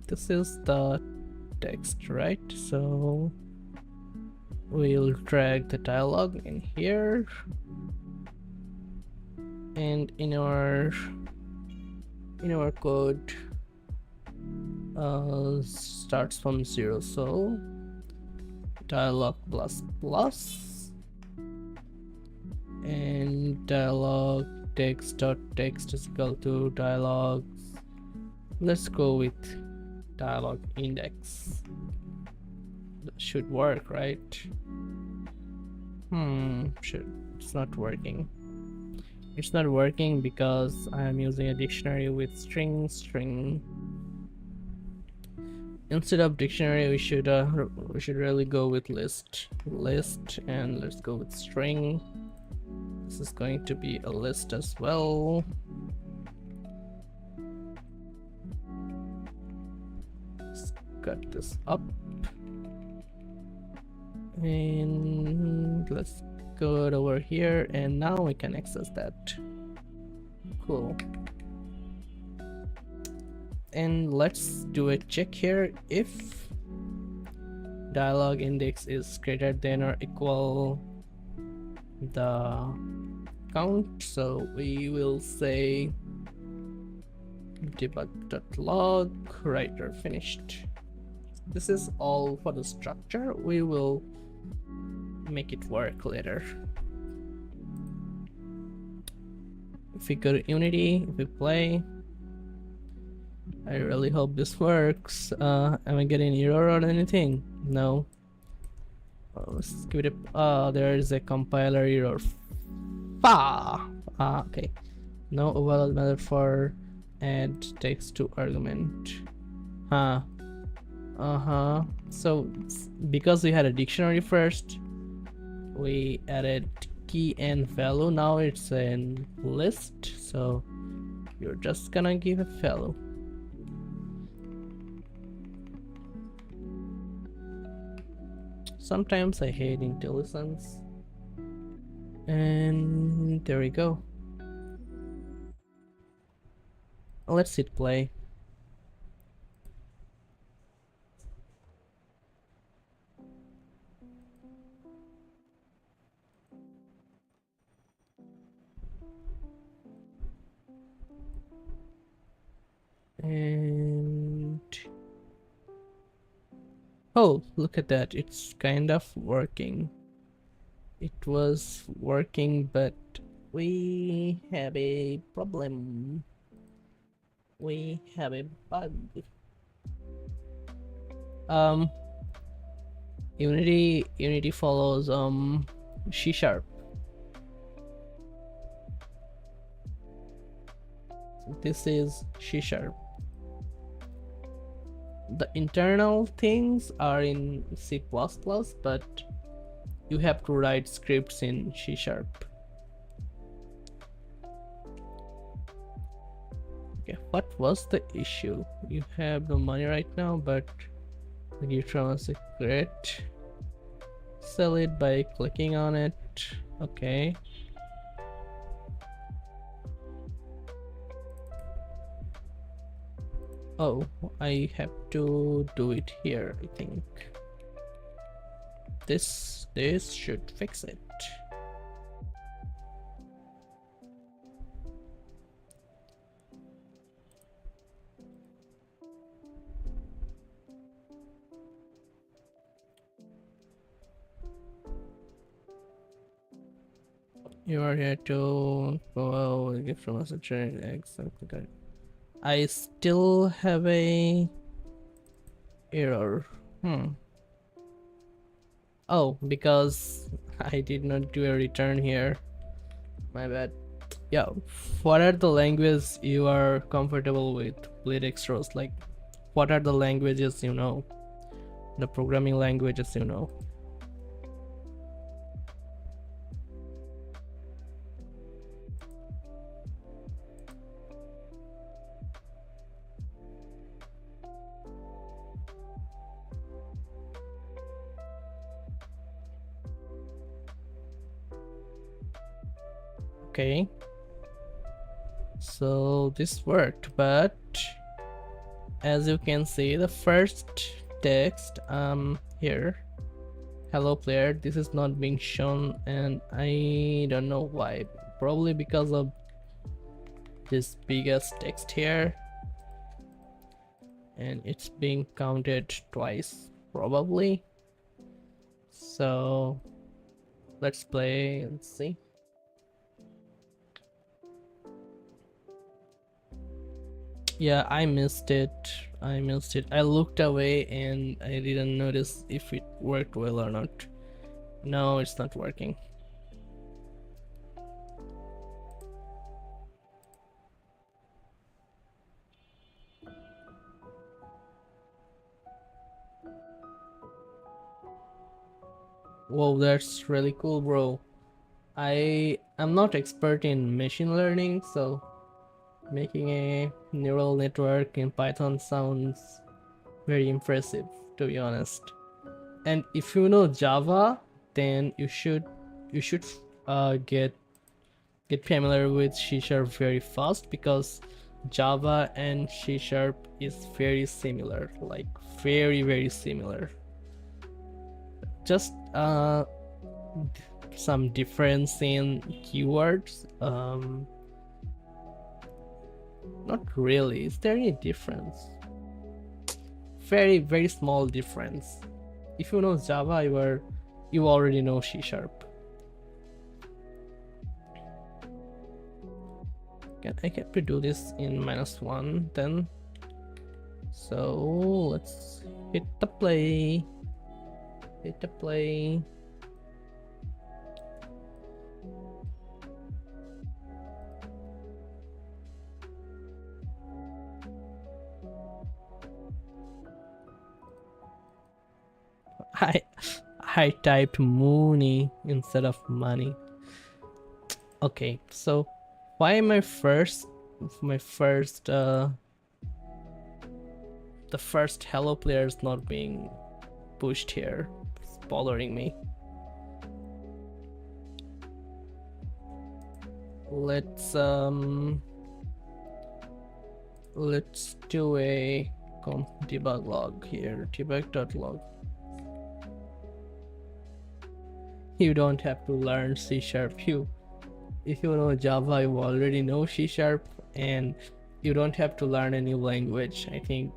This is the text, right? So we'll drag the dialog in here, and in our code starts from 0, so dialog plus and dialog text is equal to dialogs. Let's go with dialog index. That should work, right? It's not working. It's not working because I am using a dictionary with string. Instead of dictionary, we should really go with list, and let's go with string. This is going to be a list as well. Let's cut this up, and let's go over here, and now we can access that. Cool. And let's do a check here. If dialog index is greater than or equal the count, so we will say debug.log writer finished. This is all for the structure. We will make it work later. If we go to Unity, if we play, I really hope this works. Am I getting an error or anything? No. Let's give it a there is a compiler error. Okay. No overall method for add text to argument. So because we had a dictionary first, we added key and value. Now it's a list, so you're just gonna give a value. Sometimes I hate IntelliSense. And there we go. Let's hit play. And oh, look at that, it's kind of working. It was working, but we have a problem. We have a bug. Unity follows C sharp. This is C sharp. The internal things are in C++, but you have to write scripts in C sharp. Okay, what was the issue? You have the money right now, but the gift from a secret. Sell it by clicking on it. Okay. Oh, I have to do it here, I think. This should fix it. You are here to give from us a chain exactly. I still have a error. Oh, because I did not do a return here. My bad. Yeah, what are the languages you are comfortable with, Bleed Extras? Like, what are the languages you know? The programming languages you know? Okay. So this worked, but as you can see, the first text here, hello player, this is not being shown, and I don't know why. Probably because of this biggest text here, and it's being counted twice probably. So let's play. Let's see. Yeah, I missed it. I looked away and I didn't notice if it worked well or not. No, it's not working. Whoa, that's really cool, bro. I'm not expert in machine learning, so making a neural network in Python sounds very impressive, to be honest. And if you know Java, then you should get familiar with C# very fast, because Java and C# is very similar, like very similar. Just some difference in keywords. Not really. Is there any difference? Very small difference. If you know Java, you already know C#. I have to do this in -1 then. So let's hit the play. Hit the play. I typed Mooney instead of money. Okay, so why the first hello player is not being pushed here? It's bothering me. Let's do a debug log here, debug.log. You don't have to learn C#. If you know Java, you already know C#, and you don't have to learn a new language. I think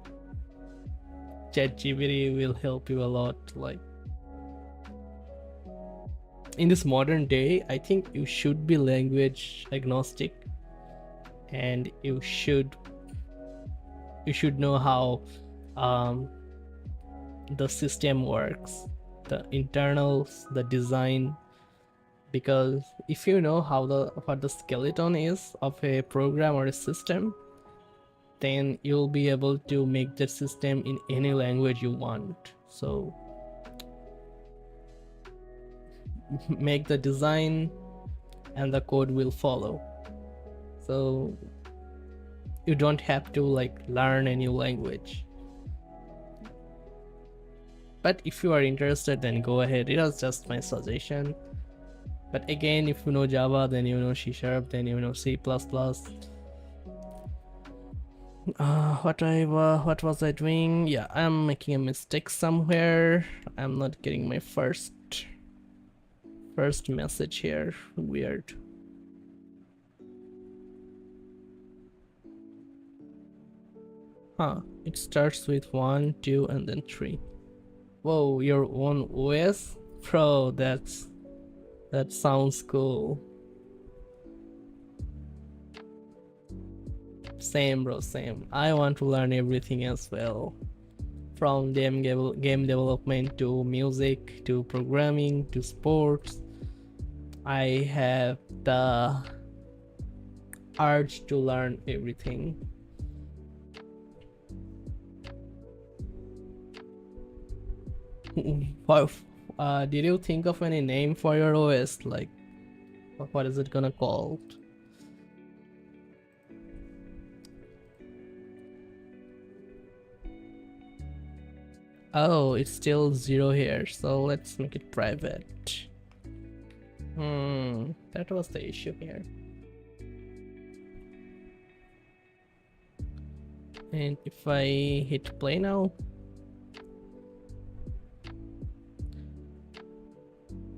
ChatGPT will help you a lot. Like, in this modern day, I think you should be language agnostic, and you should know how the system works. the internals, the design, because if you know what the skeleton is of a program or a system, then you'll be able to make the system in any language you want. So make the design and the code will follow. So you don't have to like learn a new language. But if you are interested, then go ahead. It was just my suggestion. But again, if you know Java, then you know C#, then you know C++. What was I doing? Yeah, I'm making a mistake somewhere. I'm not getting my first message here. Weird. Huh, it starts with 1, 2, and then 3. Whoa, your own OS? Bro, that sounds cool. Same bro, same. I want to learn everything as well. From game development to music to programming to sports. I have the urge to learn everything. Did you think of any name for your OS? Like, what is it gonna called? Oh, it's still 0 here, so let's make it private. That was the issue here. And if I hit play now,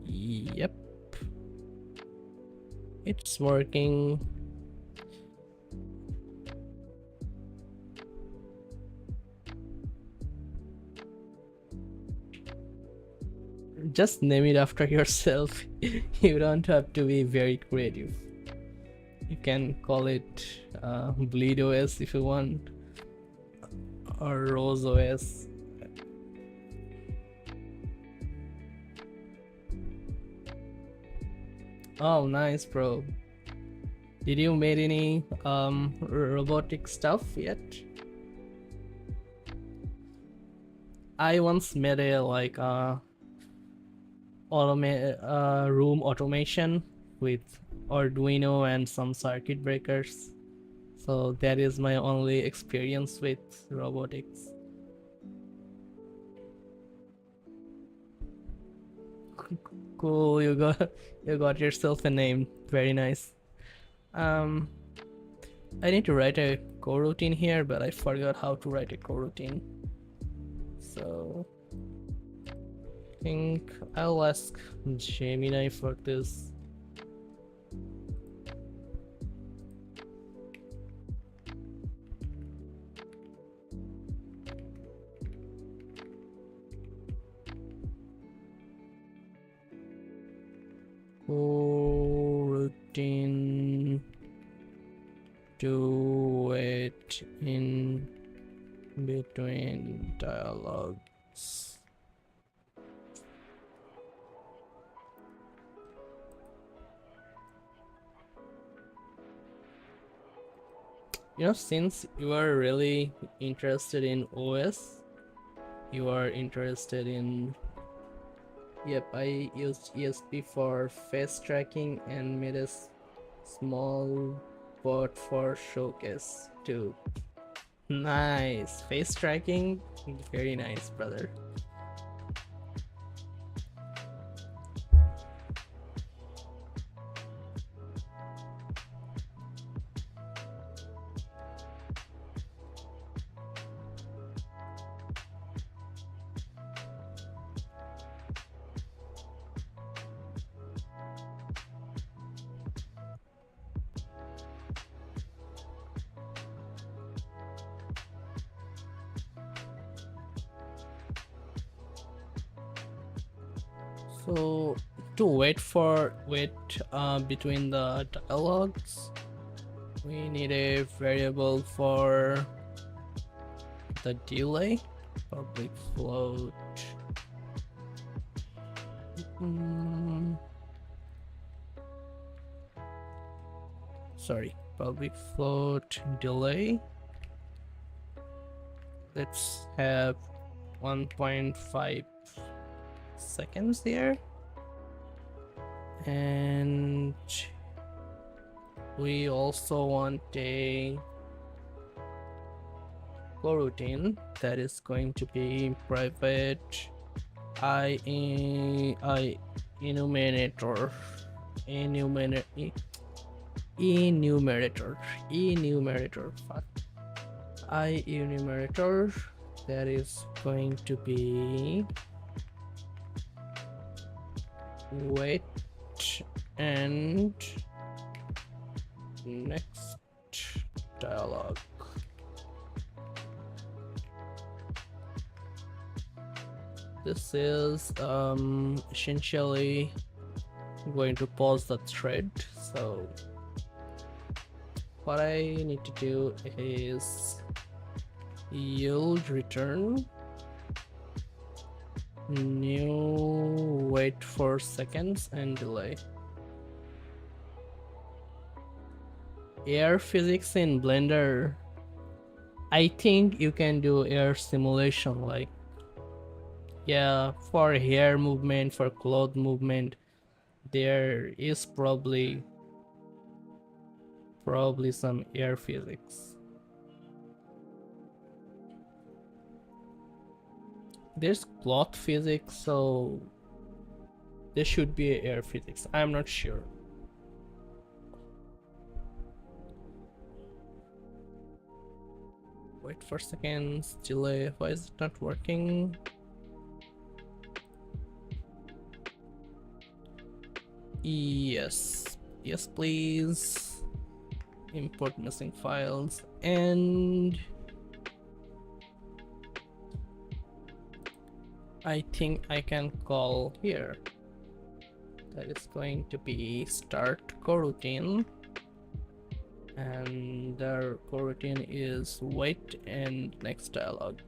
yep, it's working. Just name it after yourself. You don't have to be very creative. You can call it Bleed OS if you want, or Rose OS. Oh, nice, bro. Did you made any robotic stuff yet? I once made a like room automation with Arduino and some circuit breakers. So that is my only experience with robotics. Cool, you got yourself a name. Very nice. I need to write a coroutine here, but I forgot how to write a coroutine. So I think I'll ask Gemini for this. Coroutine, do it in between dialogues. You know, since you are really interested in OS, you are interested in... Yep, I used ESP for face tracking and made a small bot for showcase too. Nice, face tracking, very nice, brother. So to wait between the dialogues, we need a variable for the delay, public float Sorry, public float delay. Let's have 1.5 seconds there. And we also want a coroutine that is going to be private I enumerator fuck. I enumerator that is going to be wait and next dialogue. This is essentially going to pause the thread. So what I need to do is yield return new wait for seconds and delay. Air physics in Blender, I think you can do air simulation, like, yeah, for hair movement, for cloth movement, there is probably some air physics. There's cloth physics, so there should be air physics. I'm not sure. Wait for seconds, delay. Why is it not working? Yes, yes, please. Import missing files, and I think I can call here. That is going to be start coroutine, and the coroutine is wait and next dialogue.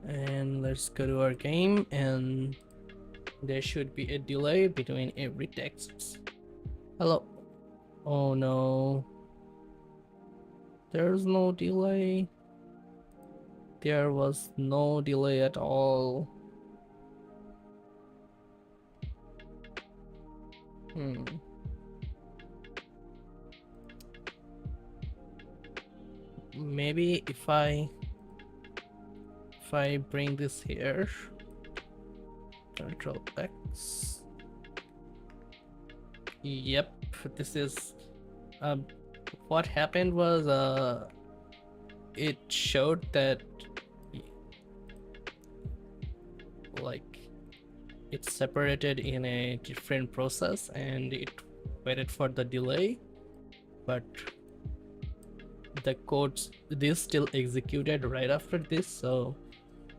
And let's go to our game, and there should be a delay between every text. Hello. Oh no. There's no delay. There was no delay at all. Maybe if I bring this here, Control X. Yep, this is what happened was it showed that like it's separated in a different process, and it waited for the delay, but the codes this still executed right after this, so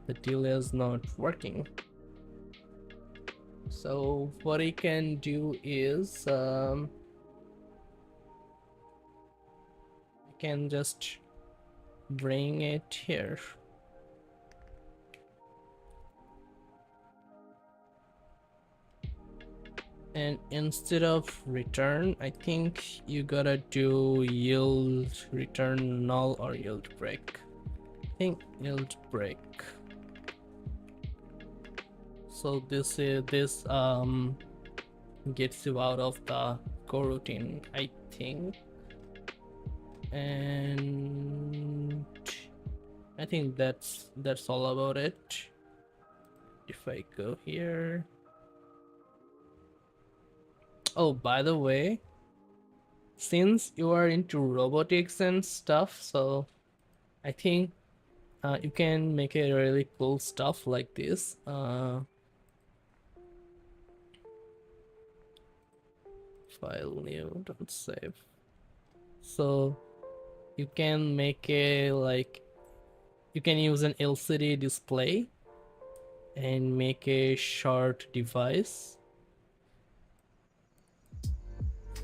the delay is not working. So what I can do is I can just bring it here. And instead of return, I think you gotta do yield return null or yield break. I think yield break. So this gets you out of the coroutine, I think. And I think that's all about it. If I go here. Oh, by the way, since you are into robotics and stuff, so I think you can make a really cool stuff like this. File new, don't save. So you can make a you can use an LCD display and make a short device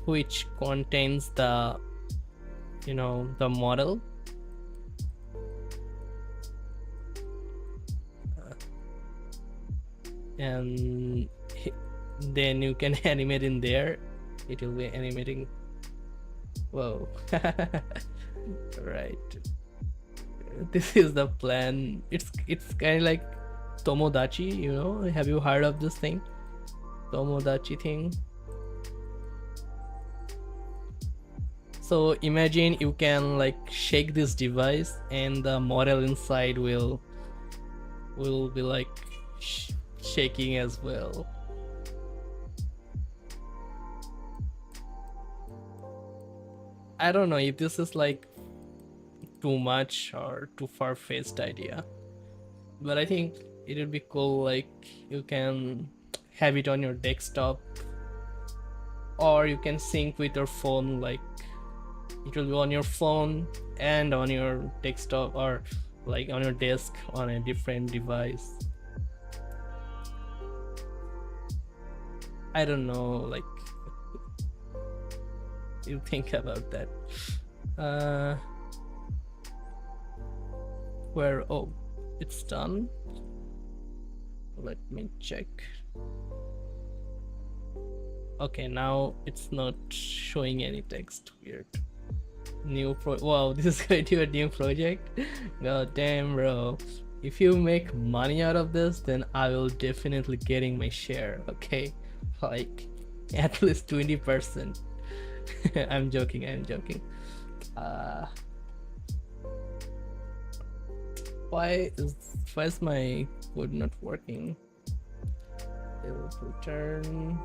which contains the the model. And then you can animate in there. It will be animating. Whoa. Right, this is the plan. It's kind of like Tomodachi, have you heard of this thing, Tomodachi thing? So imagine you can like shake this device and the model inside will be like shaking as well. I don't know if this is like too much or too far-fetched idea, but I think it would be cool. Like you can have it on your desktop, or you can sync with your phone. Like it will be on your phone and on your desktop, or like on your desk on a different device. I don't know, like you think about that. Where, oh, it's done. Let me check. Okay, now it's not showing any text. Weird. Wow, this is going to be a new project. God damn, bro. If you make money out of this, then I will definitely getting my share. Okay, like at least 20%. I'm joking. Why is my code not working? It will return.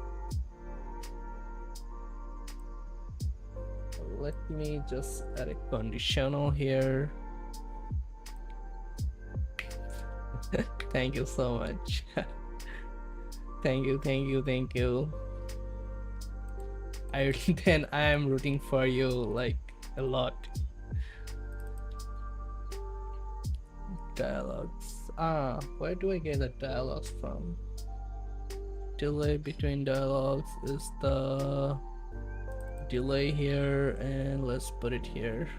Let me just add a conditional here. Thank you so much. Thank you. Then I am rooting for you like a lot. Dialogues. Where do I get the dialogues from? Delay between dialogues is the delay here, and let's put it here.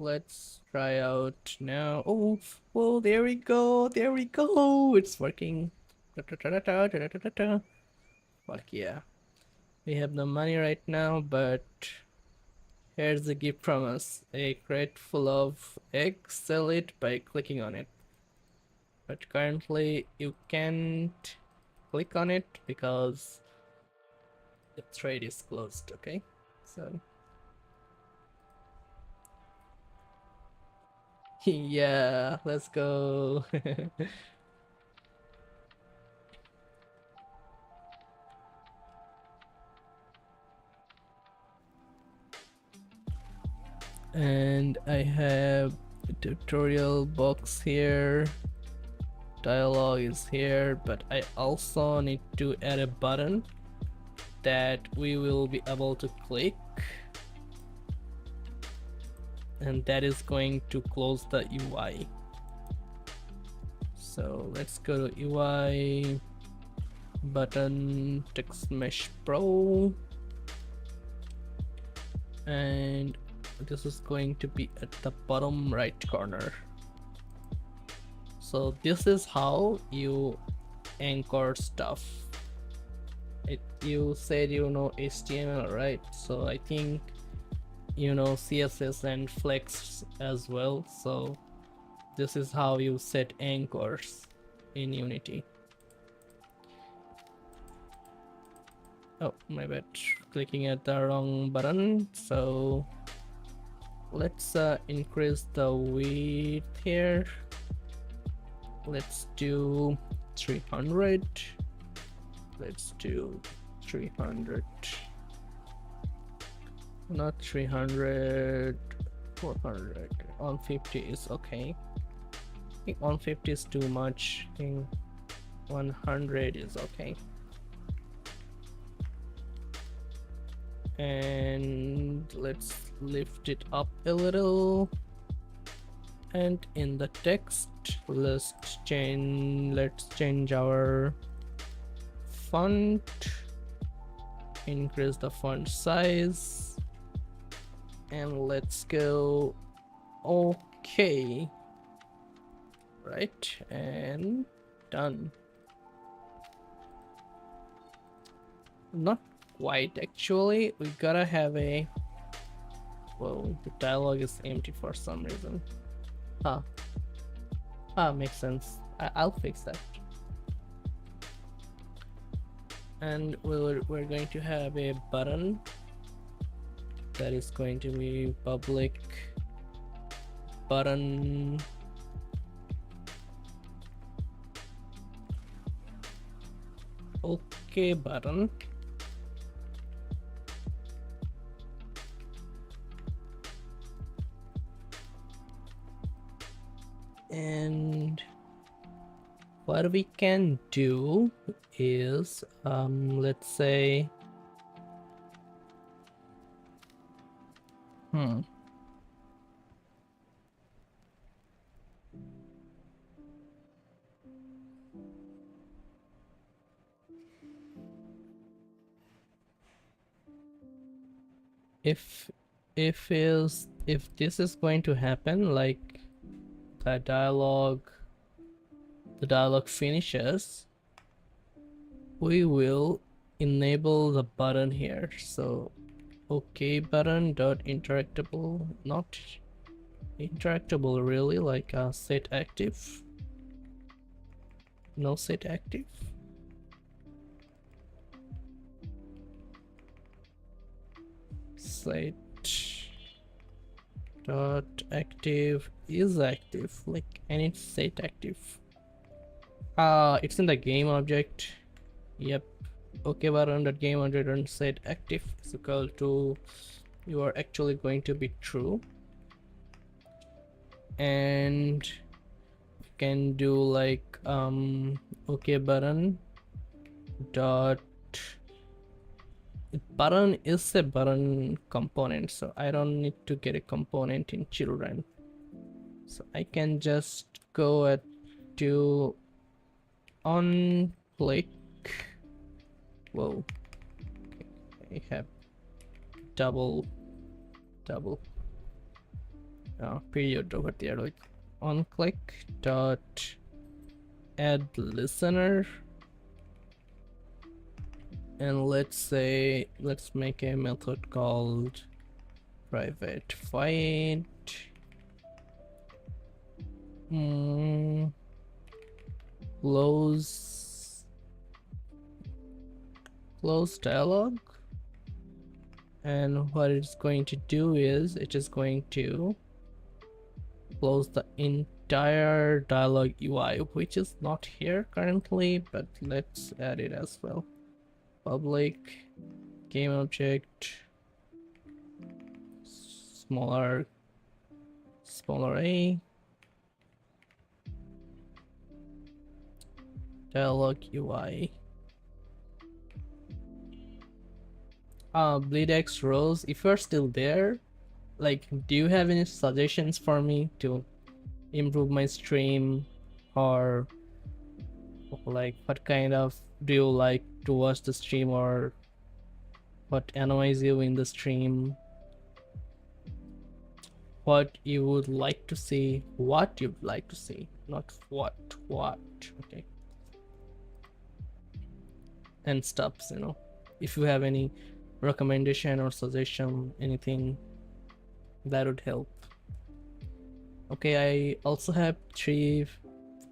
Let's try out now. Oh, there we go. It's working. Fuck yeah. We have the money right now, but here's a gift from us. A crate full of eggs. Sell it by clicking on it. But currently you can't click on it because the trade is closed, okay? So yeah, let's go. And I have a tutorial box here. Dialogue is here, but I also need to add a button that we will be able to click, and that is going to close the UI. So let's go to UI, button, text mesh pro, and this is going to be at the bottom right corner. So this is how you anchor stuff. You said you know HTML, right? So I think you know CSS and Flex as well. So this is how you set anchors in Unity. Oh, my bad, clicking at the wrong button. So let's increase the width here. Let's do 300. Let's do 300. Not 300, 400. On 50 is okay. I think on 50 is too much. I think 100 is okay. And let's lift it up a little. And in the text, let's change our font, increase the font size, and let's go okay, right, and done. Not quite actually, we gotta have a, whoa, the dialogue is empty for some reason. Makes sense. I'll fix that. And we're going to have a button that is going to be public button okay button. And what we can do is let's say if this is going to happen, like the dialogue finishes, we will enable the button here. So okay button dot interactable, not interactable really, like set active, no set active. Set dot active is active, like, and it's set active. It's in the game object. Yep. Okay button dot game object and set active is equal to, you are actually going to be true. And we can do like okay button dot, button is a button component, so I don't need to get a component in children, so I can just go at do on click. Whoa, I have double period over there, like on click dot add listener, and let's make a method called private find close dialogue. And what it's going to do is it is going to close the entire dialogue UI, which is not here currently, but let's add it as well. Public game object smaller a dialogue UI. BleedX Rose, if you're still there, like, do you have any suggestions for me to improve my stream, or like what kind of do you like to watch the stream, or what annoys you in the stream, what you would like to see, what you'd like to see, not what, okay, and stuffs, you know, if you have any recommendation or suggestion, anything that would help. Okay, I also have 3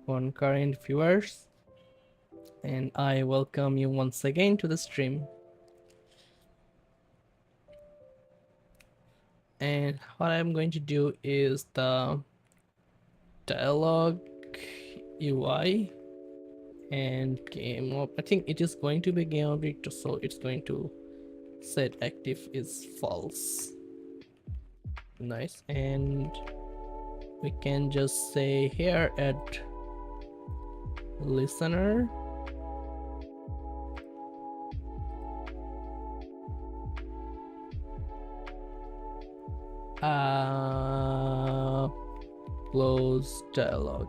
concurrent viewers, and I welcome you once again to the stream. And what I'm going to do is the dialogue UI and game up. I think it is going to be game object, so it's going to set active is false. Nice. And we can just say here add listener Close dialogue.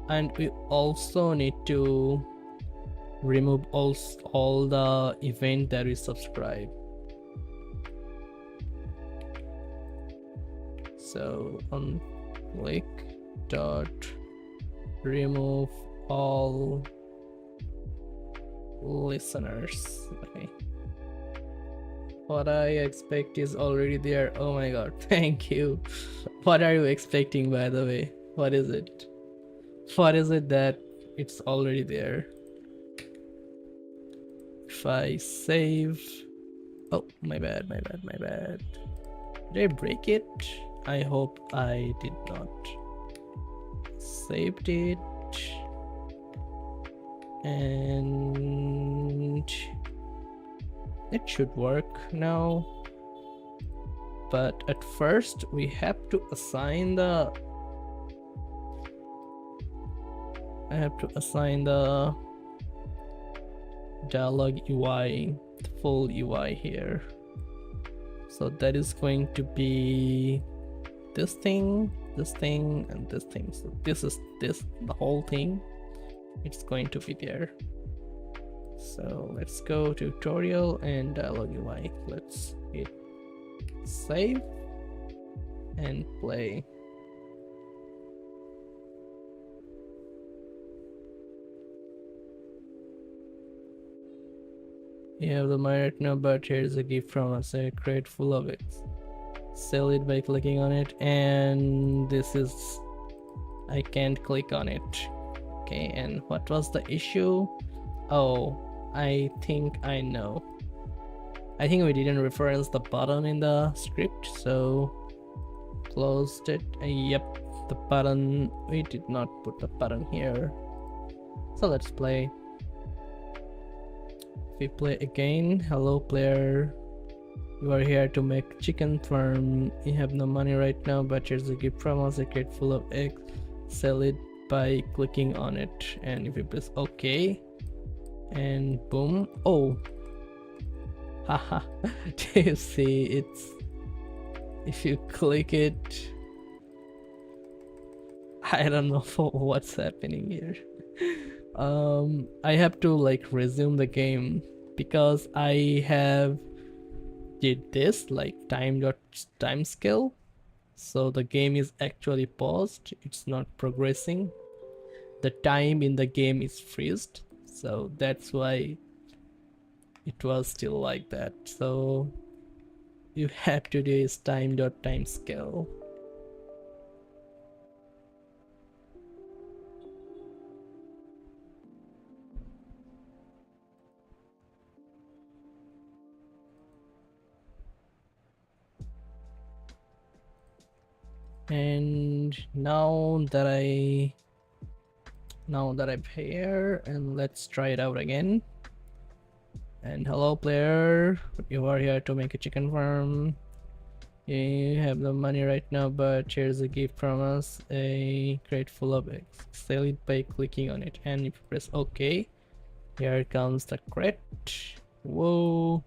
And we also need to remove all the event that we subscribe. So on click dot remove all listeners. Okay. What I expect is already there. Oh my god, thank you. What are you expecting, by the way? What is it? What is it that it's already there? If I save... Oh, my bad. Did I break it? I hope I did not. Saved it. And it should work now. But at first we have to assign the... I have to assign the dialog UI, the full UI here. So that is going to be this thing, and this thing. So this is the whole thing. It's going to be there. So let's go to tutorial and dialog UI. Let's hit save and play. You have the money right now, but here's a gift from us, a crate full of it. Sell it by clicking on it, and this is... I can't click on it. Okay, and what was the issue? Oh, I think I know. I think we didn't reference the button in the script, so closed it. Yep, the button, we did not put the button here. So let's play. We play again. Hello player, you are here to make chicken farm. You have no money right now, but here's a gift from us, a crate full of eggs. Sell it by clicking on it, and if you press OK, and boom. Oh, haha. Do you see? It's, if you click it, I don't know what's happening here. I have to like resume the game because I have did this like time scale, so the game is actually paused. It's not progressing. The time in the game is freezed, so that's why it was still like that. So you have to do is time scale. And now that I'm here, and let's try it out again. And hello player, you are here to make a chicken farm. You have the money right now, but here's a gift from us, a crate full of eggs. Sell it by clicking on it, and if you press OK, here comes the crate. Whoa,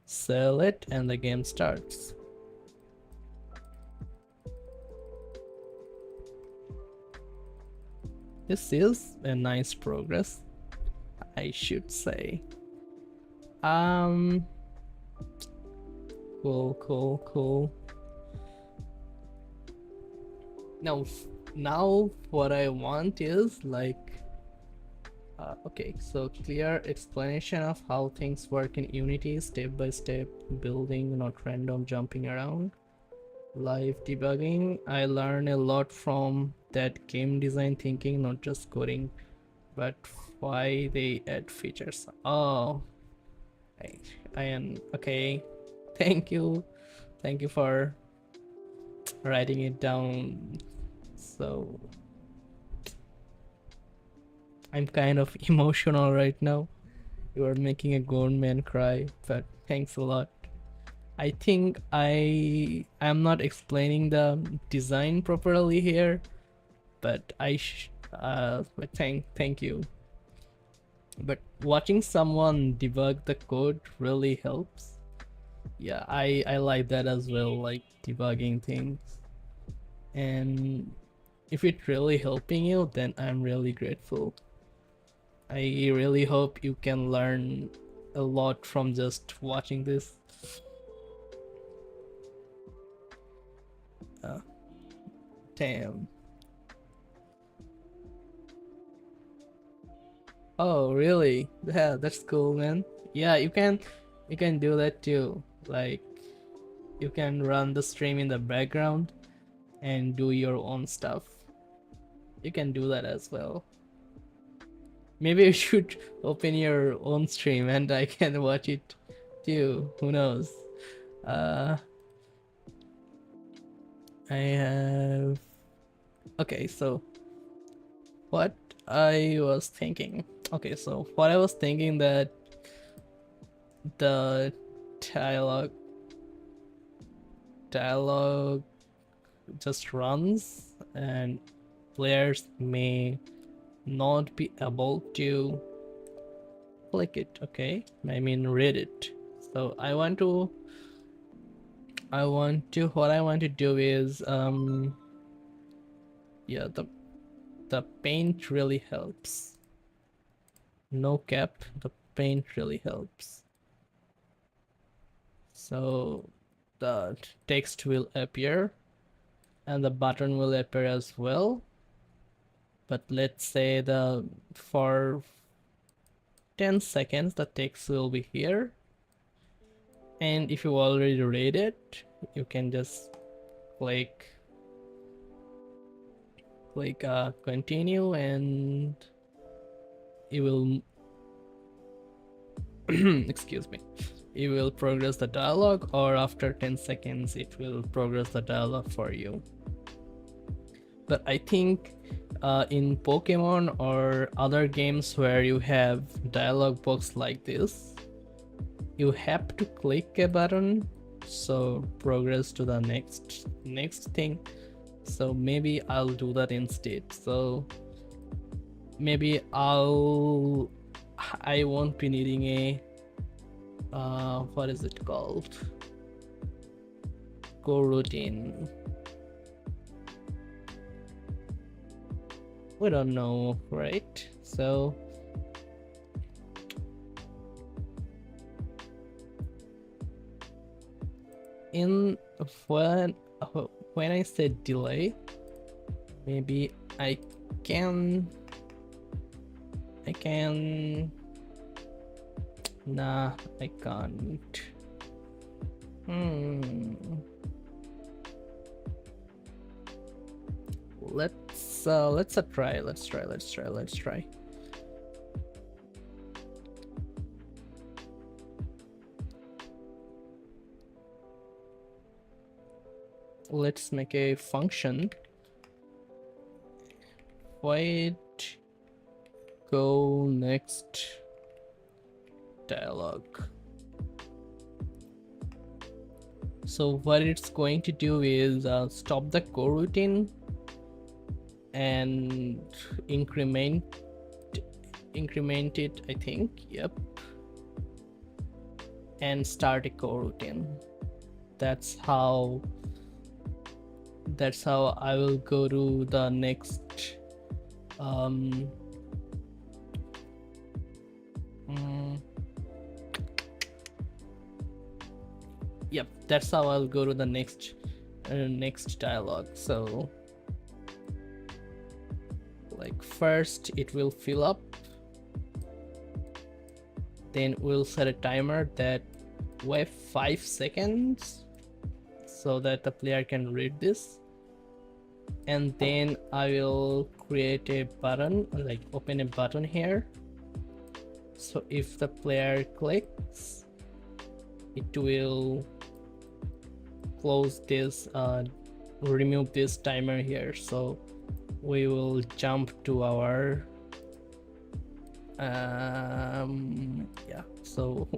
sell it, and the game starts. This is a nice progress, I should say. Cool. Now what I want is like, okay, so clear explanation of how things work in Unity, step by step building, not random jumping around. Live debugging, I learned a lot from that game design thinking, not just coding, but why they add features. Oh, I am okay. Thank you for writing it down. So I'm kind of emotional right now. You are making a grown man cry, but thanks a lot. I think I'm not explaining the design properly here, but but thank you. But watching someone debug the code really helps. Yeah, I like that as well, like debugging things. And if it's really helping you, then I'm really grateful. I really hope you can learn a lot from just watching this. uh, Damn. Oh, really? Yeah, that's cool, man. Yeah, you can do that too. Like, you can run the stream in the background and do your own stuff. You can do that as well. Maybe you should open your own stream and I can watch it too. Who knows? Uh, I have. Okay, so what I was thinking. Okay, so what I was thinking that the dialogue dialogue just runs and players may not be able to click it. Okay, I mean read it. So what I want to do is yeah, the paint really helps. No cap, the paint really helps. So the text will appear and the button will appear as well. But let's say for 10 seconds the text will be here, and if you already read it, you can just click continue, and it will excuse me, it will progress the dialogue, or after 10 seconds it will progress the dialogue for you. But I think in Pokemon or other games where you have dialogue box like this, you have to click a button so progress to the next thing. So maybe I'll do that instead. So maybe I won't be needing a what is it called, coroutine. We don't know, right? So in when I said delay, maybe I can nah, I can't. Let's try. Let's try. Let's make a function. Wait, go next dialogue. So what it's going to do is stop the coroutine and increment it, I think. Yep. And start a coroutine. That's how I will go to the next yep, that's how I'll go to the next dialogue. So like first it will fill up, then we'll set a timer that wait 5 seconds so that the player can read this, and then I will create a button, like open a button here. So if the player clicks, it will close this, remove this timer here. So we will jump to our yeah, so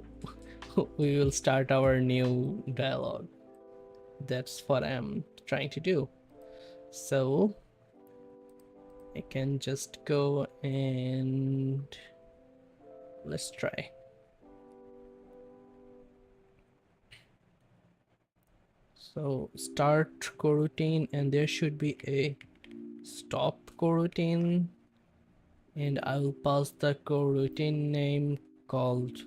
we will start our new dialogue. That's what I'm trying to do. So I can just go and let's try. So start coroutine, and there should be a stop coroutine, and I'll pass the coroutine name called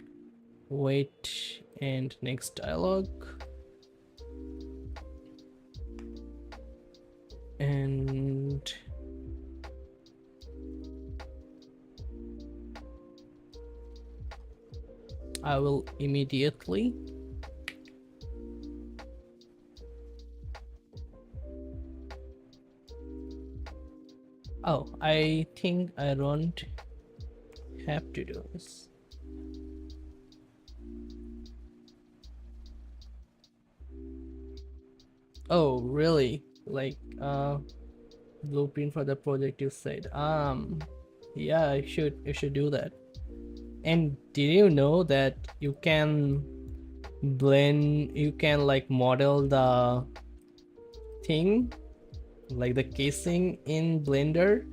wait and next dialogue. And I will immediately I think I don't have to do this. Oh, really? Like, blueprint for the project you said. Yeah, you should do that. And did you know that you can like model the thing, like the casing in Blender,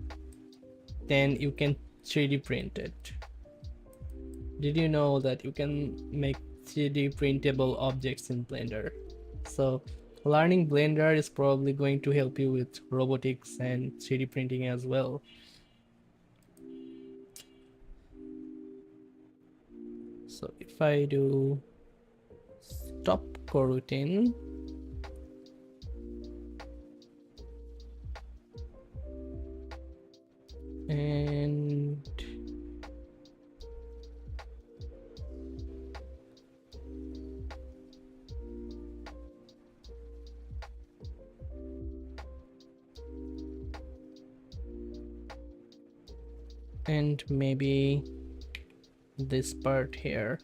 then you can 3D print it. Did you know that you can make 3D printable objects in Blender? So learning Blender is probably going to help you with robotics and 3D printing as well. So if I do stop coroutine, and maybe this part here.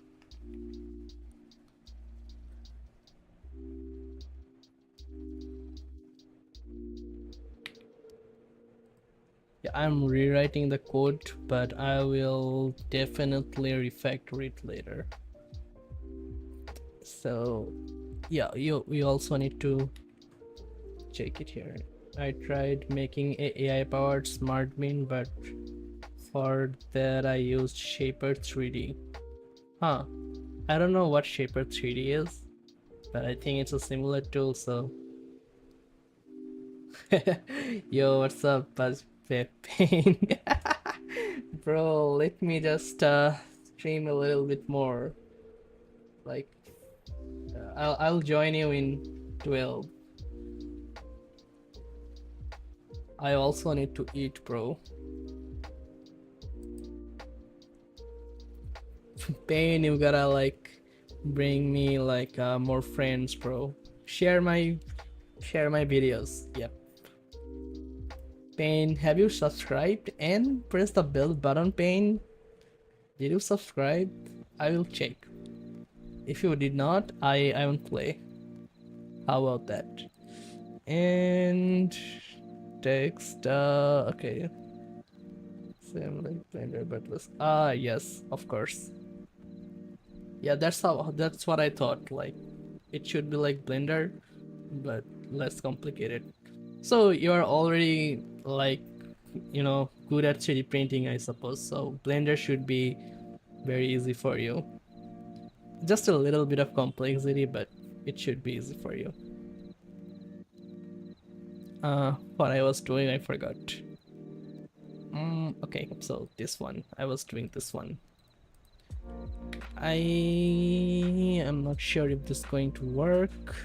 Yeah, I'm rewriting the code, but I will definitely refactor it later. So yeah, we also need to check it here. I tried making a AI powered smart bin, but for that I used Shaper 3D. Huh, I don't know what Shaper 3D is, but I think it's a similar tool. So yo, what's up, Pain? Bro, let me just stream a little bit more. Like, I'll join you in 12. I also need to eat, bro. Pain, you gotta like bring me like more friends, bro. Share my videos. Yep. Pain, have you subscribed and press the bell button, Pain? Did you subscribe? I will check. If you did not, I won't play. How about that? And text, okay. Same like Blender, but less. Yes, of course. Yeah, that's what I thought. Like, it should be like Blender, but less complicated. So you're already like, good at 3D printing, I suppose. So Blender should be very easy for you. Just a little bit of complexity, but it should be easy for you. What I was doing, I forgot. Okay, so this one, I was doing this one. I am not sure if this is going to work,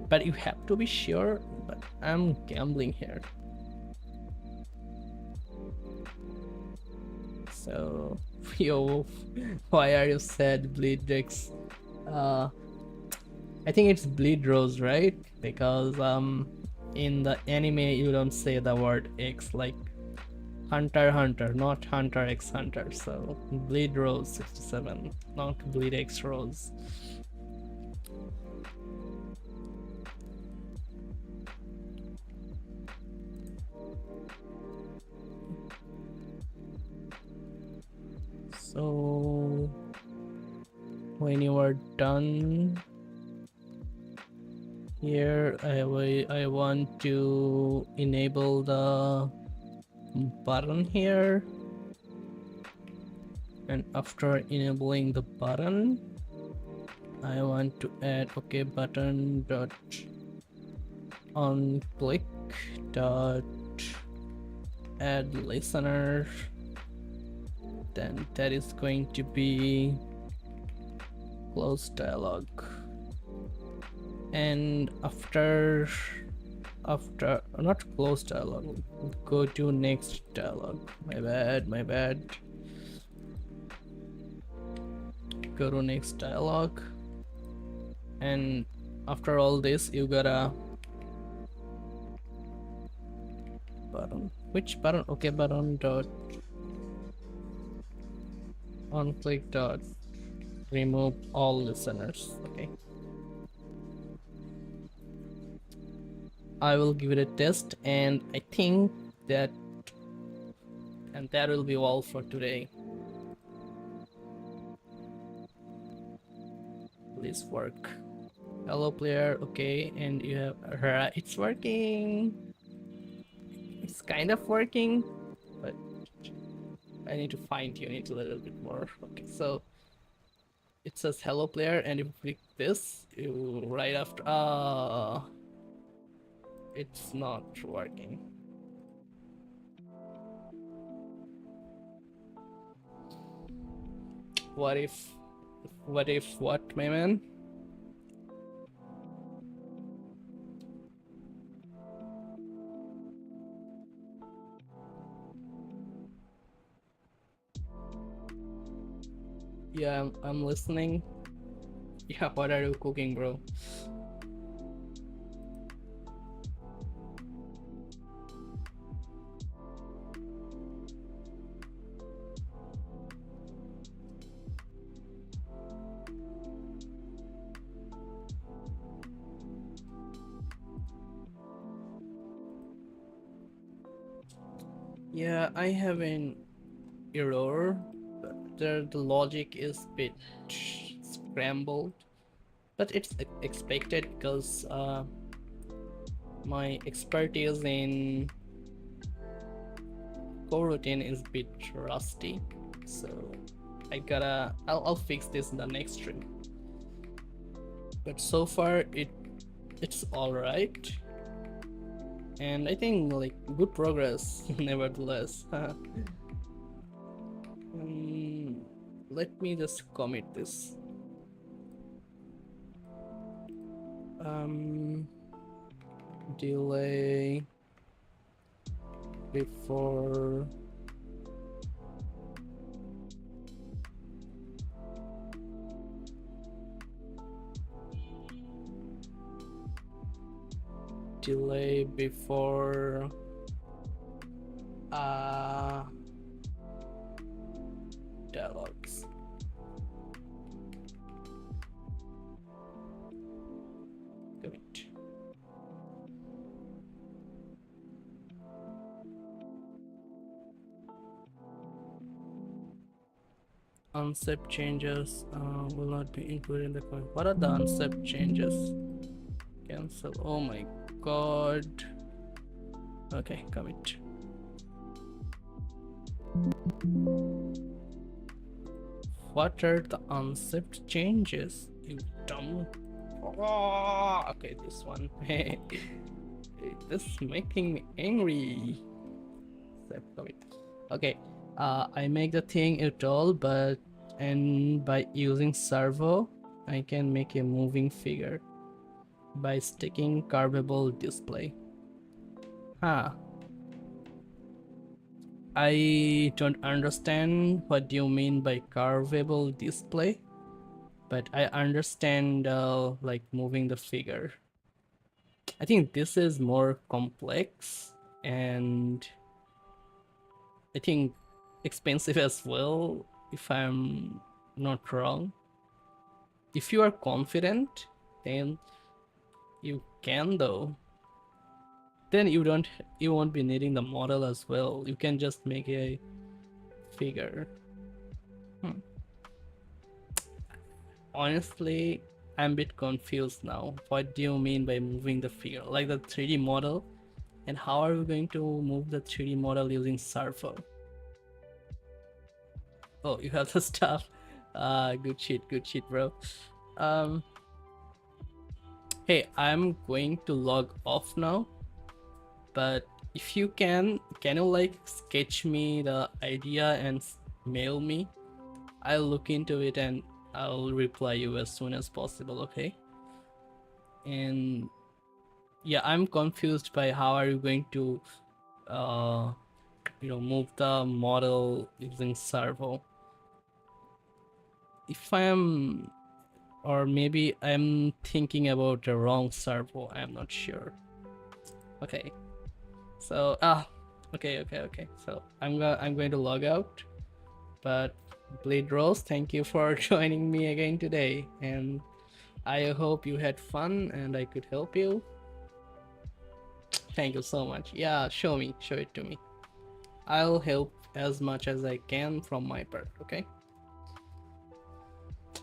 but you have to be sure. But I'm gambling here. So, yo, why are you sad, Bleed X? I think it's Bleed Rose, right? Because in the anime you don't say the word X, like Hunter, not Hunter X Hunter. So Bleed Rose 67, not Bleed X Rose. So when you are done here, I want to enable the button here, and after enabling the button, I want to add OK button dot on click dot add listener. Then that is going to be close dialog. And after not close dialog, go to next dialog. My bad. Go to next dialog, and after all this you gotta button. Which button? Okay, button dot on click dot remove all listeners. Okay, I will give it a test, and I think that will be all for today. Please work. Hello player. Okay, and you have it's working. It's kind of working, but I need to fine tune it a little bit more. Okay, so it says hello player, and if you click this, you right after it's not working. What if what, my man? Yeah, I'm listening. Yeah, what are you cooking, bro? Yeah, I have an error. The logic is a bit scrambled, but it's expected because my expertise in coroutine is a bit rusty, so I'll fix this in the next stream. But so far it's all right, and I think like good progress nevertheless. Let me just commit this. Delay before dialogues. Commit. Unset changes will not be included in the code. What are the unset changes? Cancel. Oh my god. Okay, commit. What are the unset changes? You dumb. Oh, okay, this one. This is making me angry. Commit. Okay. I make the thing at all, and by using servo, I can make a moving figure by sticking curvable display. I don't understand what you mean by curvable display, but I understand like moving the figure. I think this is more complex and I think expensive as well, if I'm not wrong. If you are confident, then you can though. Then you won't be needing the model as well. You can just make a figure. Honestly, I'm a bit confused now. What do you mean by moving the figure? Like the 3D model? And how are we going to move the 3D model using servo? Oh, you have the stuff. Good shit, bro. Hey, I'm going to log off now, but if you can you like sketch me the idea and mail me? I'll look into it and I'll reply you as soon as possible, okay? And yeah, I'm confused by how are you going to uh move the model using servo. If I'm or maybe I'm thinking about the wrong servo, I'm not sure. Okay. So okay. So I'm going to log out. But Blade Rose, thank you for joining me again today, and I hope you had fun and I could help you. Thank you so much. Yeah, show it to me. I'll help as much as I can from my part, okay?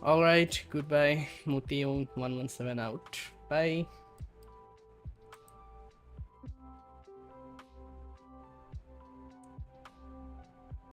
Alright, goodbye. Mution117 out. Bye.